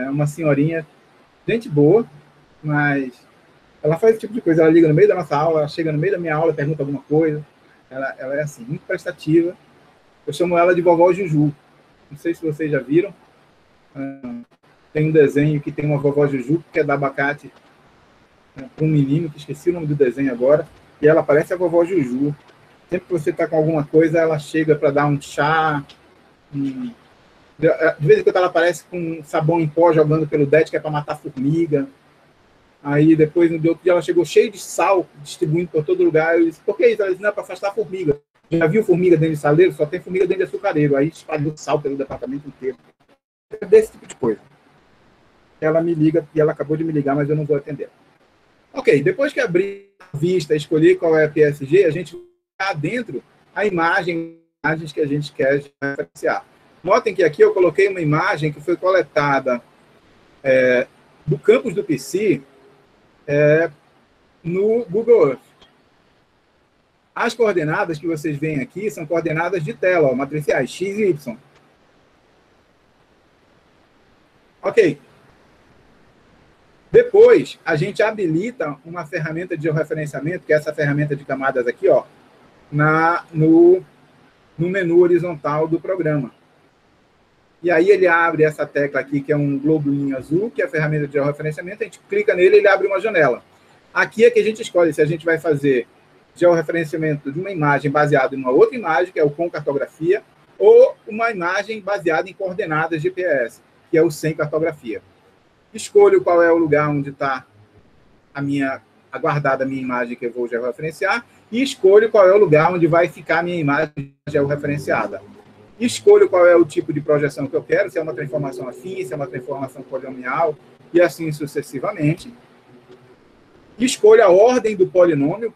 A: uma senhorinha, gente boa, mas ela faz esse tipo de coisa, ela liga no meio da nossa aula, ela chega no meio da minha aula, pergunta alguma coisa, ela é assim, muito prestativa. Eu chamo ela de vovó Juju. Não sei se vocês já viram, tem um desenho que tem uma vovó Juju, que é da abacate, para um menino, que esqueci o nome do desenho agora, e ela parece a vovó Juju. Sempre que você está com alguma coisa, ela chega para dar um chá. De vez em quando ela aparece com sabão em pó jogando pelo DET, que é para matar formiga. Aí depois, no outro dia, ela chegou cheia de sal, distribuindo por todo lugar. Eu disse, por que isso? Ela disse, não, é para afastar a formiga. Já viu formiga dentro de saleiro? Só tem formiga dentro de açucareiro. Aí espalhou sal pelo departamento inteiro. É desse tipo de coisa. Ela me liga, e ela acabou de me ligar, mas eu não vou atender. Ok, depois que abrir a vista, escolher qual é a PSG, a gente dentro a imagens que a gente quer referenciar. Notem que aqui eu coloquei uma imagem que foi coletada do campus do PC no Google Earth. As coordenadas que vocês veem aqui são coordenadas de tela, ó, matriciais, x e y. Ok. Depois, a gente habilita uma ferramenta de georreferenciamento, que é essa ferramenta de camadas aqui, ó, no menu horizontal do programa. E aí ele abre essa tecla aqui, que é um globulinho azul, que é a ferramenta de georreferenciamento, a gente clica nele e ele abre uma janela. Aqui é que a gente escolhe se a gente vai fazer georreferenciamento de uma imagem baseada em uma outra imagem, que é o com cartografia, ou uma imagem baseada em coordenadas GPS, que é o sem cartografia. Escolho qual é o lugar onde está guardada a minha imagem que eu vou georreferenciar, e escolho qual é o lugar onde vai ficar a minha imagem georreferenciada. Escolho qual é o tipo de projeção que eu quero, se é uma transformação afim, se é uma transformação polinomial, e assim sucessivamente. Escolho a ordem do polinômio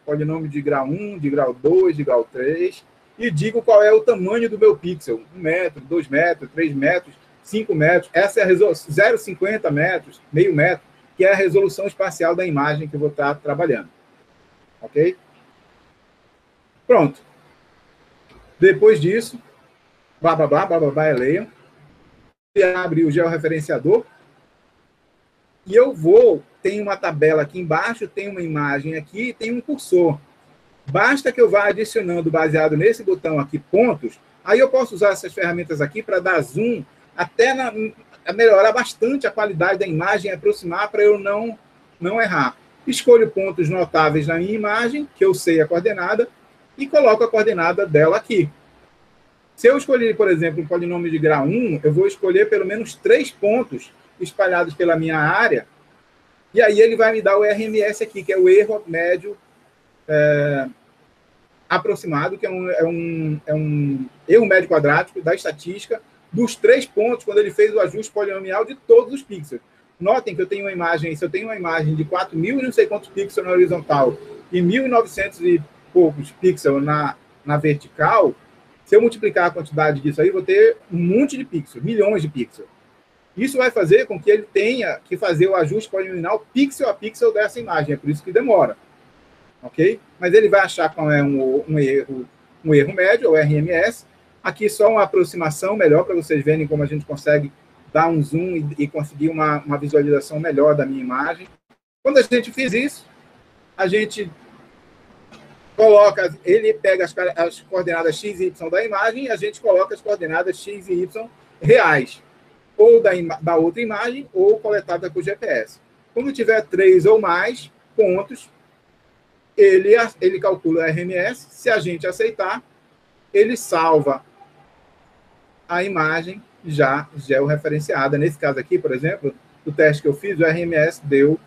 A: de grau 1, de grau 2, de grau 3, e digo qual é o tamanho do meu pixel, 1 metro, 2 metros, 3 metros, 5 metros, essa é a 0,50 metros, meio metro, que é a resolução espacial da imagem que eu vou estar trabalhando. Ok? Pronto. Depois disso, blá, blá, blá, blá, blá, blá, leiam. Você abre o georreferenciador e eu tem uma tabela aqui embaixo, tem uma imagem aqui e tem um cursor. Basta que eu vá adicionando, baseado nesse botão aqui, pontos, aí eu posso usar essas ferramentas aqui para dar zoom, até melhorar bastante a qualidade da imagem, aproximar para eu não errar. Escolho pontos notáveis na minha imagem, que eu sei a coordenada, e coloco a coordenada dela aqui. Se eu escolher, por exemplo, um polinômio de grau 1, eu vou escolher pelo menos 3 pontos espalhados pela minha área, e aí ele vai me dar o RMS aqui, que é o erro médio aproximado, que é um erro médio quadrático da estatística dos 3 pontos, quando ele fez o ajuste polinomial de todos os pixels. Notem que eu tenho uma imagem, se eu tenho uma imagem de 4.000 e não sei quantos pixels na horizontal e 1.900 e poucos pixels na vertical, se eu multiplicar a quantidade disso aí, vou ter um monte de pixels, milhões de pixels. Isso vai fazer com que ele tenha que fazer o ajuste polinomial pixel a pixel dessa imagem, é por isso que demora. Ok? Mas ele vai achar qual é um erro médio, ou RMS. Aqui só uma aproximação melhor para vocês verem como a gente consegue dar um zoom e conseguir uma visualização melhor da minha imagem. Quando a gente fez isso, a gente coloca, ele pega as coordenadas x e y da imagem e a gente coloca as coordenadas x e y reais, ou da outra imagem, ou coletada por GPS. Quando tiver 3 ou mais pontos, ele calcula a RMS. Se a gente aceitar, ele salva a imagem já georreferenciada. Nesse caso aqui, por exemplo, o teste que eu fiz, o RMS deu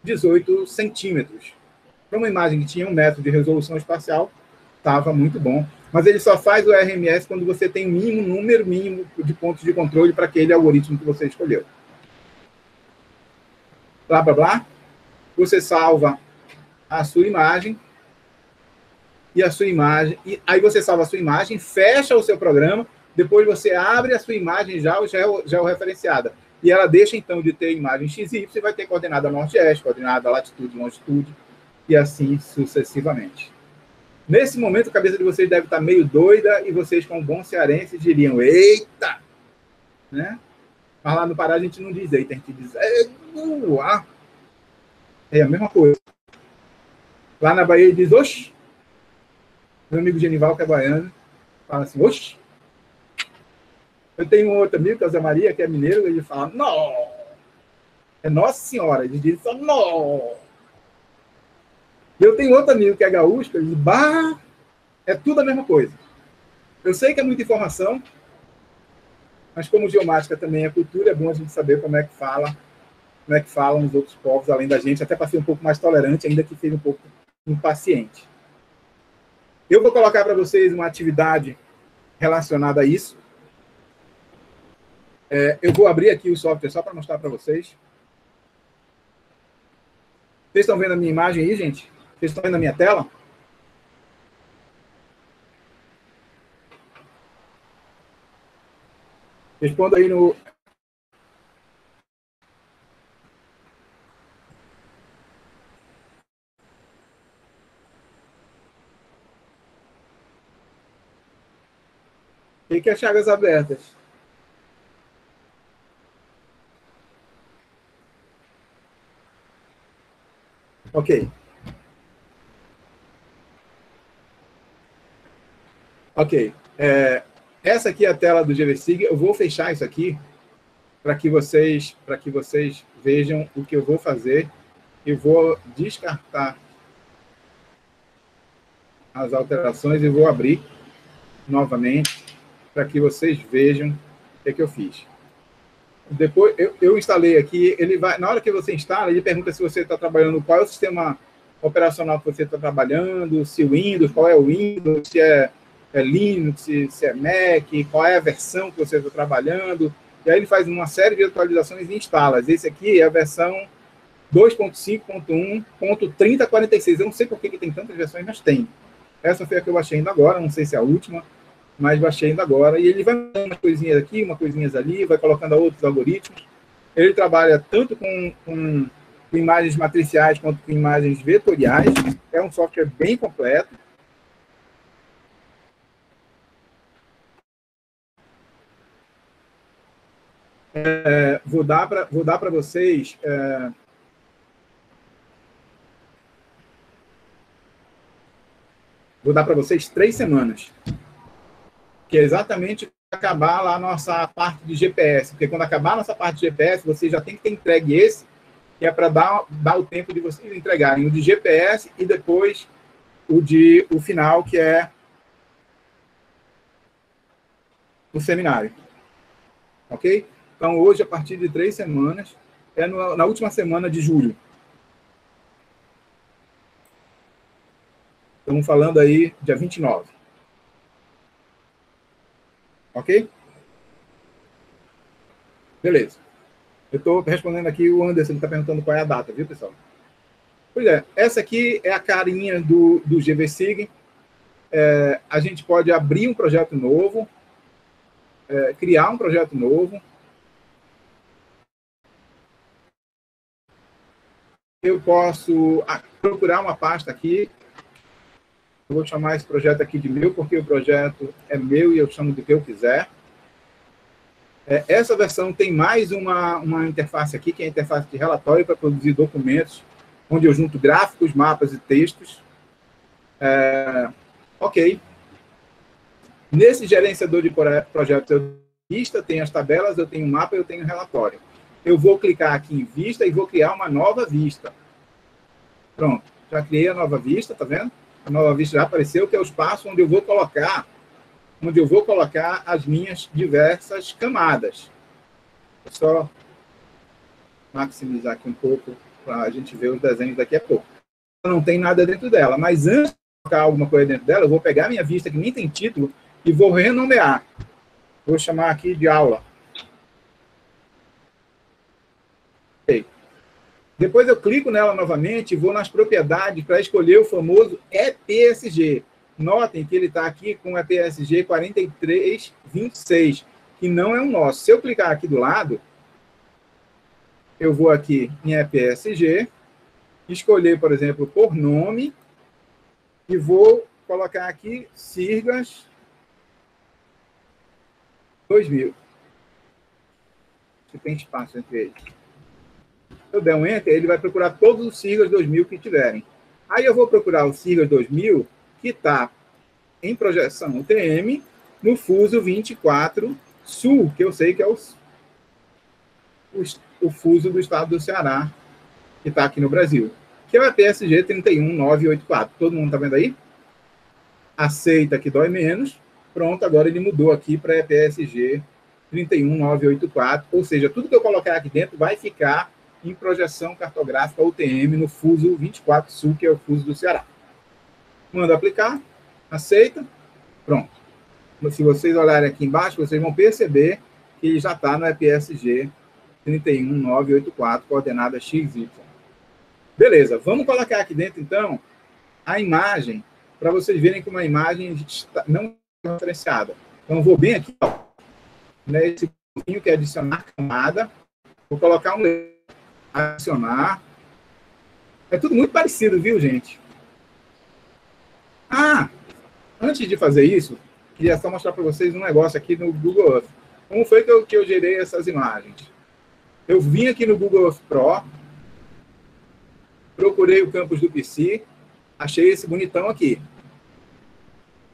A: 18 centímetros. Para uma imagem que tinha 1 metro de resolução espacial, estava muito bom. Mas ele só faz o RMS quando você tem número mínimo de pontos de controle para aquele algoritmo que você escolheu. Blá, blá, blá. Você salva a sua imagem. E a sua imagem. E aí você salva a sua imagem, fecha o seu programa, depois você abre a sua imagem já georreferenciada. E ela deixa, então, de ter imagem x e y, e vai ter coordenada norte-oeste, coordenada latitude, longitude, e assim sucessivamente. Nesse momento, a cabeça de vocês deve estar meio doida, e vocês, como bons cearenses, diriam, eita! Né? Mas lá no Pará a gente não diz eita, a gente diz, é a mesma coisa. Lá na Bahia ele diz, oxi. Meu amigo Genival, que é baiano, fala assim, oxi. Eu tenho um outro amigo, que é o Zé Maria, que é mineiro, ele fala, não. É Nossa Senhora. Ele diz só, não. E eu tenho outro amigo, que é gaúcho, que ele diz, bah, é tudo a mesma coisa. Eu sei que é muita informação, mas como geomática também é cultura, é bom a gente saber como é que falam os outros povos, além da gente, até para ser um pouco mais tolerante, ainda que seja um pouco impaciente. Eu vou colocar para vocês uma atividade relacionada a isso. Eu vou abrir aqui o software só para mostrar para vocês. Vocês estão vendo a minha imagem aí, gente? Vocês estão vendo a minha tela? Responda aí no... O que é chagas abertas? Ok. Ok. Essa aqui é a tela do GVSig. Eu vou fechar isso aqui para que vocês vejam o que eu vou fazer. Eu vou descartar as alterações e vou abrir novamente para que vocês vejam o que eu fiz. Depois, eu instalei aqui, ele vai, na hora que você instala, ele pergunta se você está trabalhando, qual é o sistema operacional que você está trabalhando, se Windows, qual é o Windows, se é Linux, se é Mac, qual é a versão que você está trabalhando, e aí ele faz uma série de atualizações e instala. Esse aqui é a versão 2.5.1.3046. Eu não sei por que tem tantas versões, mas tem. Essa foi a que eu baixei ainda agora, não sei se é a última, mas baixei ainda agora. E ele vai dando umas coisinhas aqui, umas coisinhas ali, vai colocando outros algoritmos. Ele trabalha tanto com imagens matriciais quanto com imagens vetoriais. É um software bem completo. Vou dar para vocês... Vou dar para vocês 3 semanas. Que é exatamente acabar lá a nossa parte de GPS. Porque quando acabar a nossa parte de GPS, vocês já tem que ter entregue esse, que é para dar o tempo de vocês entregarem o de GPS e depois o final, que é o seminário. Ok? Então, hoje, a partir de 3 semanas, é na última semana de julho. Estamos falando aí dia 29. Ok? Beleza. Eu estou respondendo aqui o Anderson, ele está perguntando qual é a data, viu, pessoal? Pois é, essa aqui é a carinha do GVSig. A gente pode abrir um projeto novo, criar um projeto novo. Eu posso procurar uma pasta aqui. Eu vou chamar esse projeto aqui de meu, porque o projeto é meu e eu chamo do que eu quiser. Essa versão tem mais uma interface aqui, que é a interface de relatório para produzir documentos, onde eu junto gráficos, mapas e textos. Ok. Nesse gerenciador de projetos, eu tenho vista, tenho as tabelas, eu tenho mapa, eu tenho relatório. Eu vou clicar aqui em vista e vou criar uma nova vista. Pronto, já criei a nova vista, tá vendo? A nova vista já apareceu, que é o espaço onde eu vou colocar as minhas diversas camadas. Vou só maximizar aqui um pouco para a gente ver os desenhos daqui a pouco. Não tem nada dentro dela, mas antes de colocar alguma coisa dentro dela, eu vou pegar minha vista, que nem tem título, e vou renomear. Vou chamar aqui de aula. Ok. Depois eu clico nela novamente e vou nas propriedades para escolher o famoso EPSG. Notem que ele está aqui com o EPSG 4326, que não é o nosso. Se eu clicar aqui do lado, eu vou aqui em EPSG, escolher, por exemplo, por nome, e vou colocar aqui Sirgas 2000. Se tem espaço entre eles. Se eu der um Enter, ele vai procurar todos os Sirgas 2000 que tiverem. Aí eu vou procurar o Sirgas 2000, que está em projeção UTM, no fuso 24 Sul, que eu sei que é o fuso do estado do Ceará, que está aqui no Brasil, que é o EPSG 31984. Todo mundo está vendo aí? Aceita que dói menos. Pronto, agora ele mudou aqui para EPSG 31984, ou seja, tudo que eu colocar aqui dentro vai ficar em projeção cartográfica UTM no fuso 24 Sul, que é o fuso do Ceará. Manda aplicar, aceita, pronto. Se vocês olharem aqui embaixo, vocês vão perceber que já está no EPSG 31984, coordenada XY. Beleza, vamos colocar aqui dentro, então, a imagem, para vocês verem como a imagem não é referenciada. Então, eu vou bem aqui, ó, nesse pontinho que é adicionar camada, vou colocar um adicionar. É tudo muito parecido, viu, gente? Antes de fazer isso, queria só mostrar para vocês um negócio aqui no Google Earth. Como foi que eu gerei essas imagens? Eu vim aqui no Google Earth Pro, procurei o campus do PC, achei esse bonitão aqui.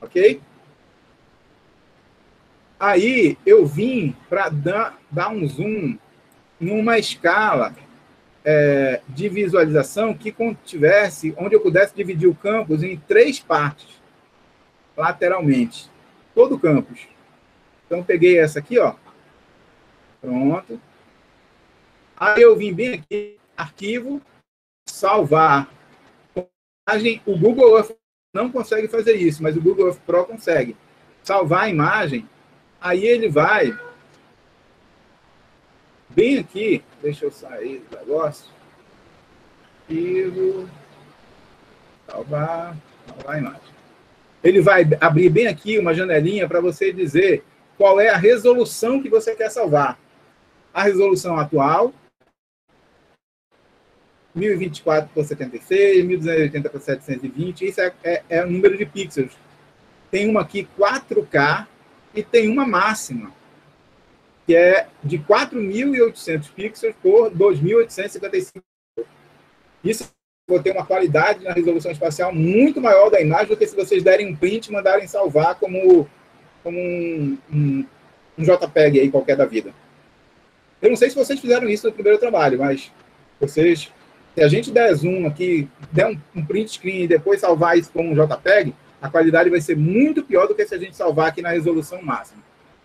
A: Ok? Aí eu vim para dar um zoom numa escala de visualização que contivesse, onde eu pudesse dividir o campus em 3 partes, lateralmente. Todo o campus. Então, peguei essa aqui, ó. Pronto. Aí eu vim bem aqui, arquivo, salvar. O Google Earth não consegue fazer isso, mas o Google Earth Pro consegue. Salvar a imagem, aí ele vai bem aqui, deixa eu sair do negócio, arquivo, salvar a imagem. Ele vai abrir bem aqui uma janelinha para você dizer qual é a resolução que você quer salvar. A resolução atual, 1024 por 76, 1280 por 720, isso é o número de pixels. Tem uma aqui 4K e tem uma máxima, que é de 4.800 pixels por 2.855. Isso vai ter uma qualidade na resolução espacial muito maior da imagem do que se vocês derem um print e mandarem salvar como um JPEG aí qualquer da vida. Eu não sei se vocês fizeram isso no primeiro trabalho, mas vocês Se a gente der zoom aqui, der um print screen e depois salvar isso como um JPEG, a qualidade vai ser muito pior do que se a gente salvar aqui na resolução máxima.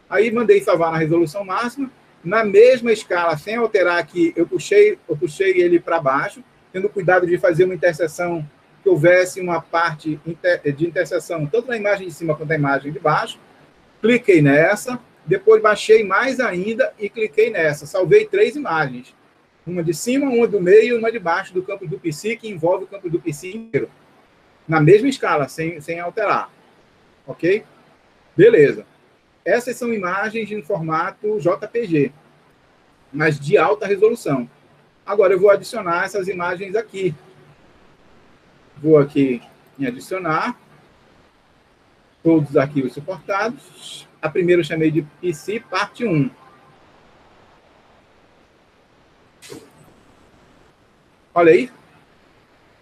A: Aí mandei salvar na resolução máxima, na mesma escala, sem alterar aqui, eu puxei ele para baixo, tendo cuidado de fazer uma interseção que houvesse uma parte de interseção, tanto na imagem de cima quanto na imagem de baixo. Cliquei nessa, depois baixei mais ainda e cliquei nessa. Salvei 3 imagens. Uma de cima, uma do meio e uma de baixo do campo do PC, que envolve o campo do PC inteiro. Na mesma escala, sem alterar. Ok? Beleza. Essas são imagens em formato JPG, mas de alta resolução. Agora eu vou adicionar essas imagens aqui. Vou aqui em adicionar. Todos os arquivos suportados. A primeira eu chamei de PC parte 1. Olha aí.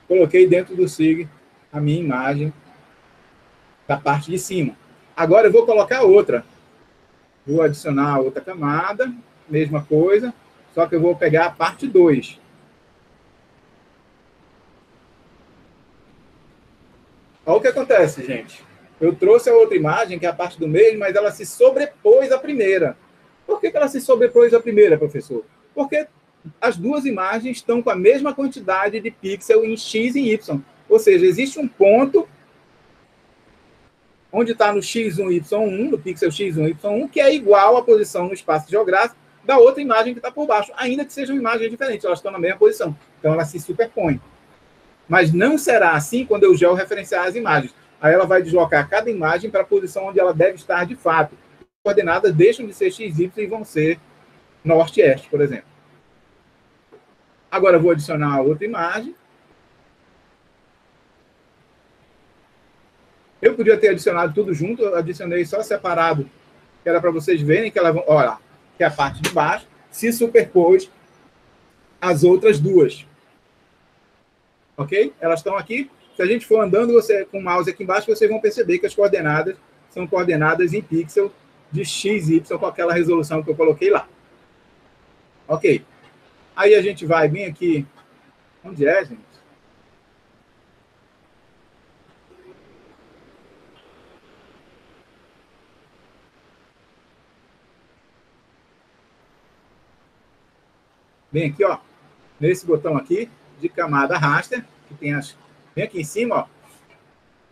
A: Coloquei dentro do SIG a minha imagem da parte de cima. Agora eu vou colocar outra. Vou adicionar outra camada. Mesma coisa. Só que eu vou pegar a parte 2. Olha o que acontece, gente. Eu trouxe a outra imagem, que é a parte do meio, mas ela se sobrepôs à primeira. Por que ela se sobrepôs à primeira, professor? Porque as duas imagens estão com a mesma quantidade de pixel em X e em Y. Ou seja, existe um ponto onde está no X1, Y1, no pixel X1, Y1, que é igual à posição no espaço geográfico da outra imagem que está por baixo, ainda que sejam imagens diferentes, elas estão na mesma posição. Então, elas se superpõem. Mas não será assim quando eu georreferenciar as imagens. Aí ela vai deslocar cada imagem para a posição onde ela deve estar de fato. As coordenadas deixam de ser x, y e vão ser norte e este, por exemplo. Agora eu vou adicionar outra imagem. Eu podia ter adicionado tudo junto, eu adicionei só separado, que era para vocês verem que ela, olha, que é a parte de baixo se superpôs às outras duas. Ok? Elas estão aqui. Se a gente for andando com o mouse aqui embaixo, vocês vão perceber que as coordenadas são coordenadas em pixel de x, y, com aquela resolução que eu coloquei lá. Ok. Aí a gente vai bem aqui. Onde é, gente? Bem aqui, ó. Nesse botão aqui, de camada raster, que tem bem aqui em cima, ó,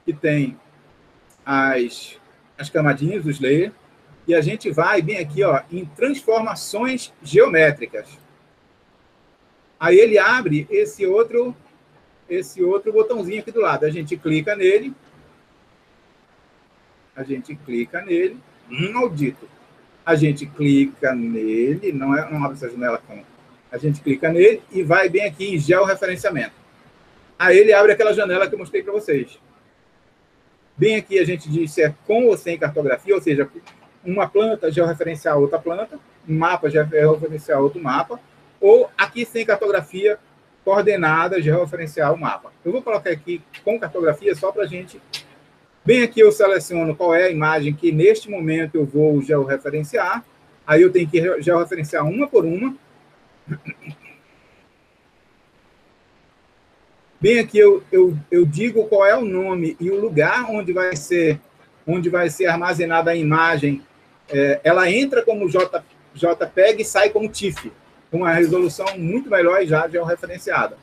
A: que tem as camadinhas, os layers, e a gente vai bem aqui, ó, em transformações geométricas. Aí ele abre esse outro botãozinho aqui do lado. A gente clica nele. Maldito. A gente clica nele, não abre essa janela com. A gente clica nele e vai bem aqui em georreferenciamento. Aí ele abre aquela janela que eu mostrei para vocês. Bem aqui a gente diz se é com ou sem cartografia, ou seja, uma planta georreferenciar outra planta, um mapa georreferenciar outro mapa, ou aqui sem cartografia, coordenada georreferenciar o mapa. Eu vou colocar aqui com cartografia só para a gente... Bem aqui eu seleciono qual é a imagem que neste momento eu vou georreferenciar. Aí eu tenho que georreferenciar uma por uma. Bem aqui eu digo qual é o nome e o lugar onde vai ser armazenada a imagem. Ela entra como JPEG e sai como TIFF, com uma resolução muito melhor e já georreferenciada.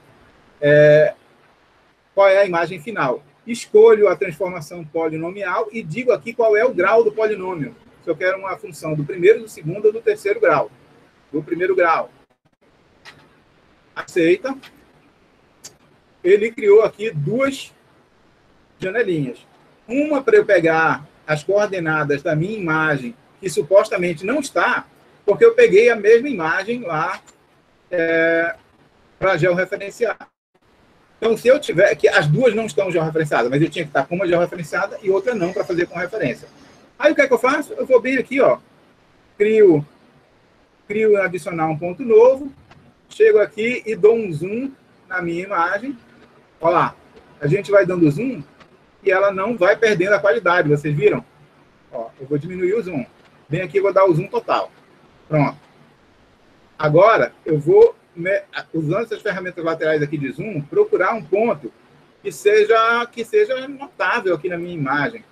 A: Qual é a imagem final? Escolho a transformação polinomial e digo aqui qual é o grau do polinômio. Se eu quero uma função do primeiro, do segundo ou do terceiro grau. Do primeiro grau. Aceita. Ele criou aqui duas janelinhas. Uma para eu pegar as coordenadas da minha imagem, que supostamente não está, porque eu peguei a mesma imagem lá para georreferenciar. Então, se eu tiver... que as duas não estão georreferenciadas, mas eu tinha que estar com uma georreferenciada e outra não, para fazer com referência. Aí, o que é que eu faço? Eu vou bem aqui, ó. Crio adicionar um ponto novo, chego aqui e dou um zoom na minha imagem. Olha lá, a gente vai dando zoom e ela não vai perdendo a qualidade, vocês viram? Ó, eu vou diminuir o zoom. Bem aqui, vou dar o zoom total. Pronto. Agora, eu vou usando essas ferramentas laterais aqui de zoom, procurar um ponto que seja notável aqui na minha imagem.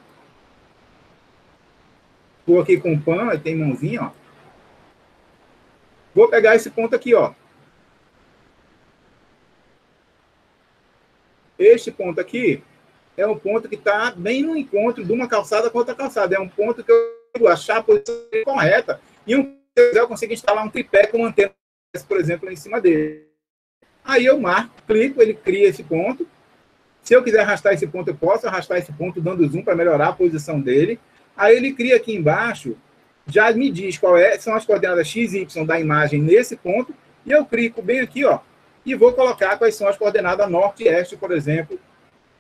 A: Estou aqui com o pan, tem mãozinha, ó. Vou pegar esse ponto aqui, ó. Este ponto aqui é um ponto que está bem no encontro de uma calçada com outra calçada. É um ponto que eu consigo achar a posição correta. E eu consigo instalar um tripé com uma antena, por exemplo, em cima dele. Aí eu marco, clico, ele cria esse ponto. Se eu quiser arrastar esse ponto, eu posso arrastar esse ponto dando zoom para melhorar a posição dele. Aí ele cria aqui embaixo, já me diz são as coordenadas x e y da imagem nesse ponto. E eu clico bem aqui, ó. E vou colocar quais são as coordenadas norte e este, por exemplo,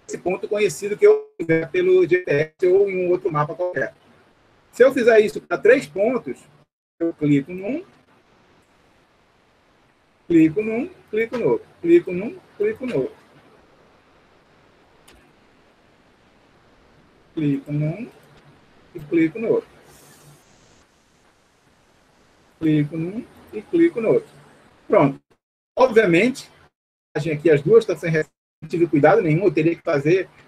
A: esse ponto conhecido que eu fizer pelo GPS ou em um outro mapa qualquer. Se eu fizer isso para 3 pontos, eu clico num, clico num, clico no outro, clico num, clico no outro. Clico num e clico no outro. Clico num e clico no outro. Pronto. Obviamente, aqui as duas estão sem referência, não tive cuidado nenhum, eu teria que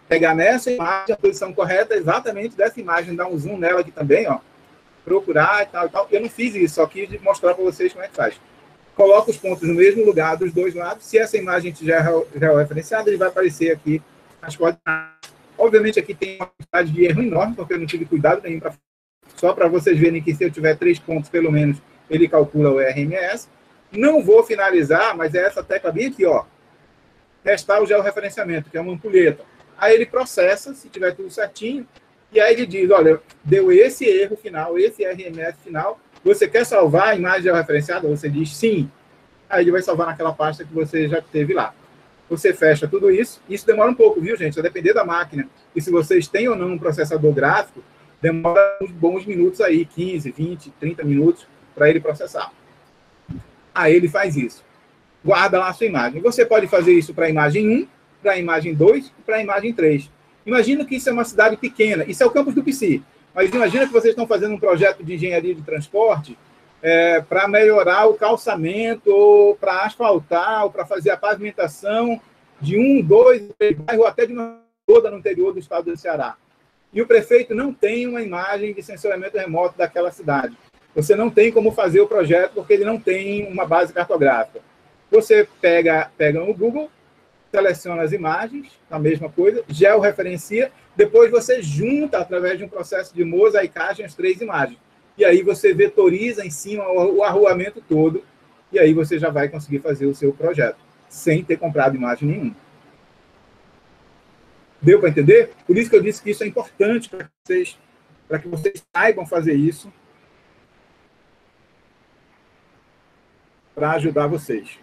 A: pegar nessa imagem a posição correta exatamente dessa imagem, dar um zoom nela aqui também, ó, procurar e tal, e tal. Eu não fiz isso, só quis mostrar para vocês como é que faz. Coloca os pontos no mesmo lugar dos dois lados, se essa imagem já é referenciada, ele vai aparecer aqui as coordenadas. Obviamente aqui tem uma quantidade de erro enorme, porque eu não tive cuidado nenhum, só para vocês verem que se eu tiver 3 pontos pelo menos, ele calcula o RMS. Não vou finalizar, mas é essa tecla bem aqui, ó. Testar o georreferenciamento, que é uma ampulheta. Aí ele processa, se tiver tudo certinho, e aí ele diz, olha, deu esse erro final, esse RMS final, você quer salvar a imagem georreferenciada? Você diz sim. Aí ele vai salvar naquela pasta que você já teve lá. Você fecha tudo isso. Isso demora um pouco, viu, gente? Vai depender da máquina. E se vocês têm ou não um processador gráfico, demora uns bons minutos aí, 15, 20, 30 minutos, para ele processar. Aí ele faz isso. Guarda lá a sua imagem. Você pode fazer isso para a imagem 1, para a imagem 2 e para a imagem 3. Imagina que isso é uma cidade pequena. Isso é o campus do PC. Mas imagina que vocês estão fazendo um projeto de engenharia de transporte para melhorar o calçamento, ou para asfaltar, ou para fazer a pavimentação de 1, 2, 3 bairros, ou até de uma toda no interior do estado do Ceará. E o prefeito não tem uma imagem de sensoriamento remoto daquela cidade. Você não tem como fazer o projeto porque ele não tem uma base cartográfica. Você pega no Google, seleciona as imagens, a mesma coisa, georreferencia, depois você junta, através de um processo de mosaicagem, as 3 imagens. E aí você vetoriza em cima o arruamento todo, e aí você já vai conseguir fazer o seu projeto, sem ter comprado imagem nenhuma. Deu para entender? Por isso que eu disse que isso é importante para que vocês saibam fazer isso, para ajudar vocês.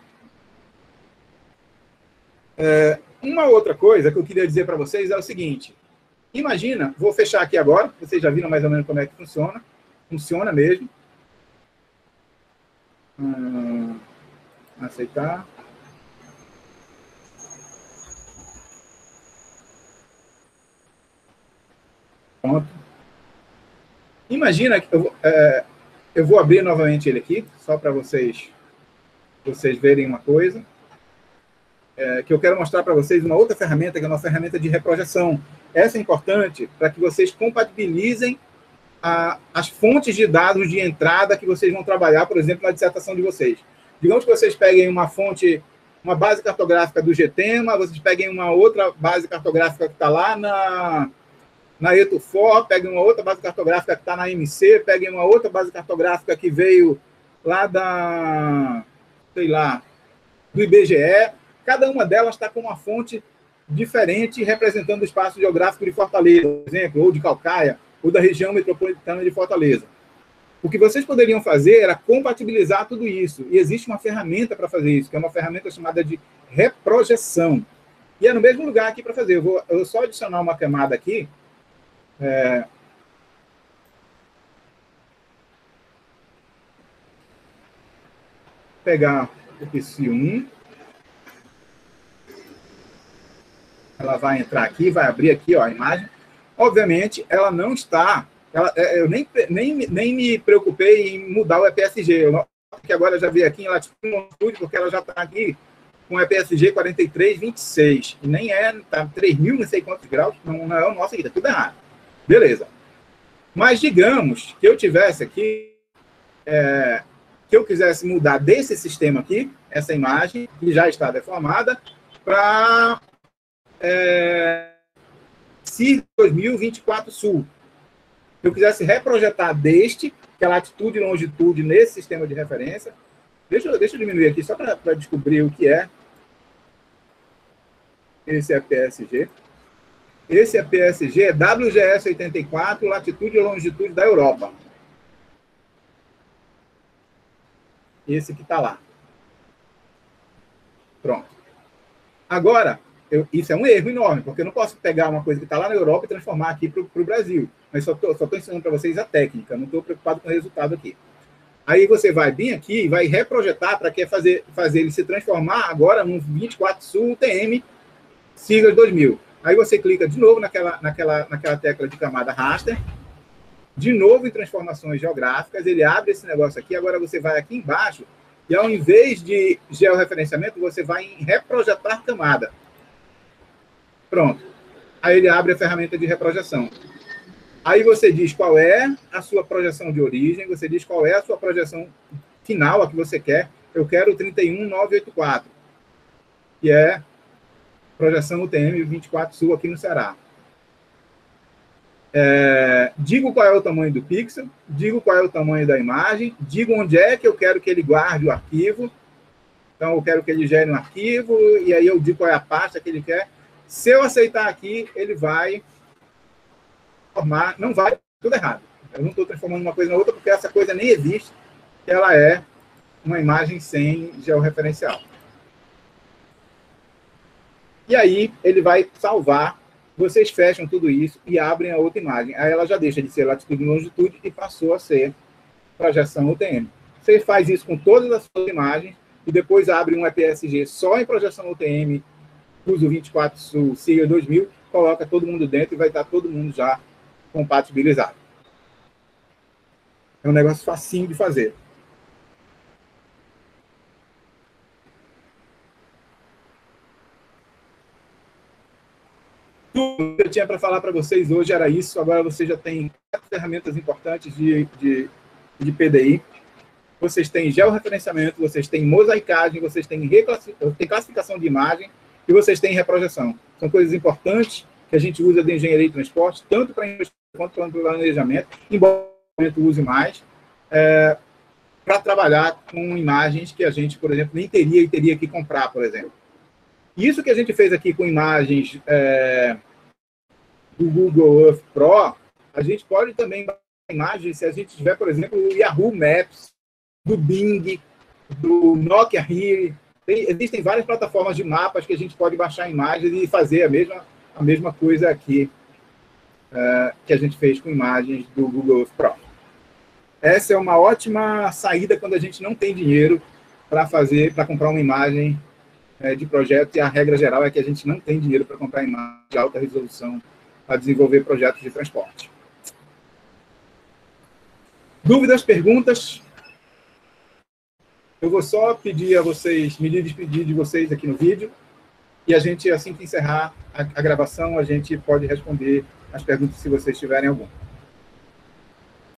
A: Uma outra coisa que eu queria dizer para vocês é o seguinte. Imagina, vou fechar aqui agora, vocês já viram mais ou menos como é que funciona. Funciona mesmo. Aceitar. Pronto. Imagina que eu vou abrir novamente ele aqui, só para vocês verem uma coisa. Que eu quero mostrar para vocês uma outra ferramenta, que é uma ferramenta de reprojeção. Essa é importante para que vocês compatibilizem as fontes de dados de entrada que vocês vão trabalhar, por exemplo, na dissertação de vocês. Digamos que vocês peguem uma uma base cartográfica do GTEMA, vocês peguem uma outra base cartográfica que está lá na ETUFOR, peguem uma outra base cartográfica que está na MC, peguem uma outra base cartográfica que veio lá do IBGE. Cada uma delas está com uma fonte diferente representando o espaço geográfico de Fortaleza, por exemplo, ou de Calcaia, ou da região metropolitana de Fortaleza. O que vocês poderiam fazer era compatibilizar tudo isso. E existe uma ferramenta para fazer isso, que é uma ferramenta chamada de reprojeção. E é no mesmo lugar aqui para fazer. Eu vou só adicionar uma camada aqui. Pegar o PC1. Ela vai entrar aqui, vai abrir aqui, ó, a imagem. Obviamente, ela não está... eu nem me preocupei em mudar o EPSG. que agora já veio aqui em latitude e longitude, porque ela já está aqui com EPSG 43,26. E nem é, tá 3.000 não sei quantos graus, não é o nosso aqui, tá tudo errado. Beleza. Mas digamos que eu tivesse aqui, que eu quisesse mudar desse sistema aqui, essa imagem, que já está deformada, para CIR 2024 Sul. Eu quisesse reprojetar deste, que é latitude e longitude nesse sistema de referência. Deixa eu diminuir aqui só para descobrir o que é esse EPSG. Esse EPSG é WGS 84, latitude e longitude da Europa. Esse que está lá. Pronto. Agora, isso é um erro enorme, porque eu não posso pegar uma coisa que está lá na Europa e transformar aqui para o Brasil. Mas só estou ensinando para vocês a técnica, não estou preocupado com o resultado aqui. Aí você vai vir aqui e vai reprojetar para que fazer ele se transformar agora num 24 Sul UTM siglas 2000. Aí você clica de novo naquela tecla de camada raster, de novo em transformações geográficas, ele abre esse negócio aqui, agora você vai aqui embaixo e ao invés de georreferenciamento, você vai em reprojetar camada. Pronto. Aí ele abre a ferramenta de reprojeção. Aí você diz qual é a sua projeção de origem, você diz qual é a sua projeção final, a que você quer. Eu quero o 31984, que é projeção UTM 24 Sul aqui no Ceará. Digo qual é o tamanho do pixel, digo qual é o tamanho da imagem, digo onde é que eu quero que ele guarde o arquivo. Então, eu quero que ele gere um arquivo, e aí eu digo qual é a pasta que ele quer. Se eu aceitar aqui, ele vai formar, não vai, tudo errado. Eu não estou transformando uma coisa na outra, porque essa coisa nem existe, ela é uma imagem sem georreferencial. E aí, ele vai salvar, vocês fecham tudo isso e abrem a outra imagem. Aí ela já deixa de ser latitude e longitude e passou a ser projeção UTM. Você faz isso com todas as suas imagens e depois abre um EPSG só em projeção UTM, usa o 24 Sul, sigla 2000, coloca todo mundo dentro e vai estar todo mundo já compatibilizado. É um negócio facinho de fazer. Tudo que eu tinha para falar para vocês hoje era isso. Agora você já tem 4 ferramentas importantes de PDI. Vocês têm georreferenciamento, vocês têm mosaicagem, vocês têm classificação de imagem e vocês têm reprojeção. São coisas importantes que a gente usa de engenharia e transporte, tanto para investimento quanto para planejamento, embora eu use mais, para trabalhar com imagens que a gente, por exemplo, nem teria que comprar, por exemplo. Isso que a gente fez aqui com imagens do Google Earth Pro, a gente pode também baixar imagens se a gente tiver, por exemplo, o Yahoo Maps, do Bing, do Nokia Here. Existem várias plataformas de mapas que a gente pode baixar imagens e fazer a mesma coisa aqui que a gente fez com imagens do Google Earth Pro. Essa é uma ótima saída quando a gente não tem dinheiro para comprar uma imagem de projeto, e a regra geral é que a gente não tem dinheiro para comprar imagem de alta resolução para desenvolver projetos de transporte. Dúvidas, perguntas? Eu vou só pedir a vocês, me despedir de vocês aqui no vídeo, e a gente, assim que encerrar a gravação, a gente pode responder as perguntas se vocês tiverem alguma.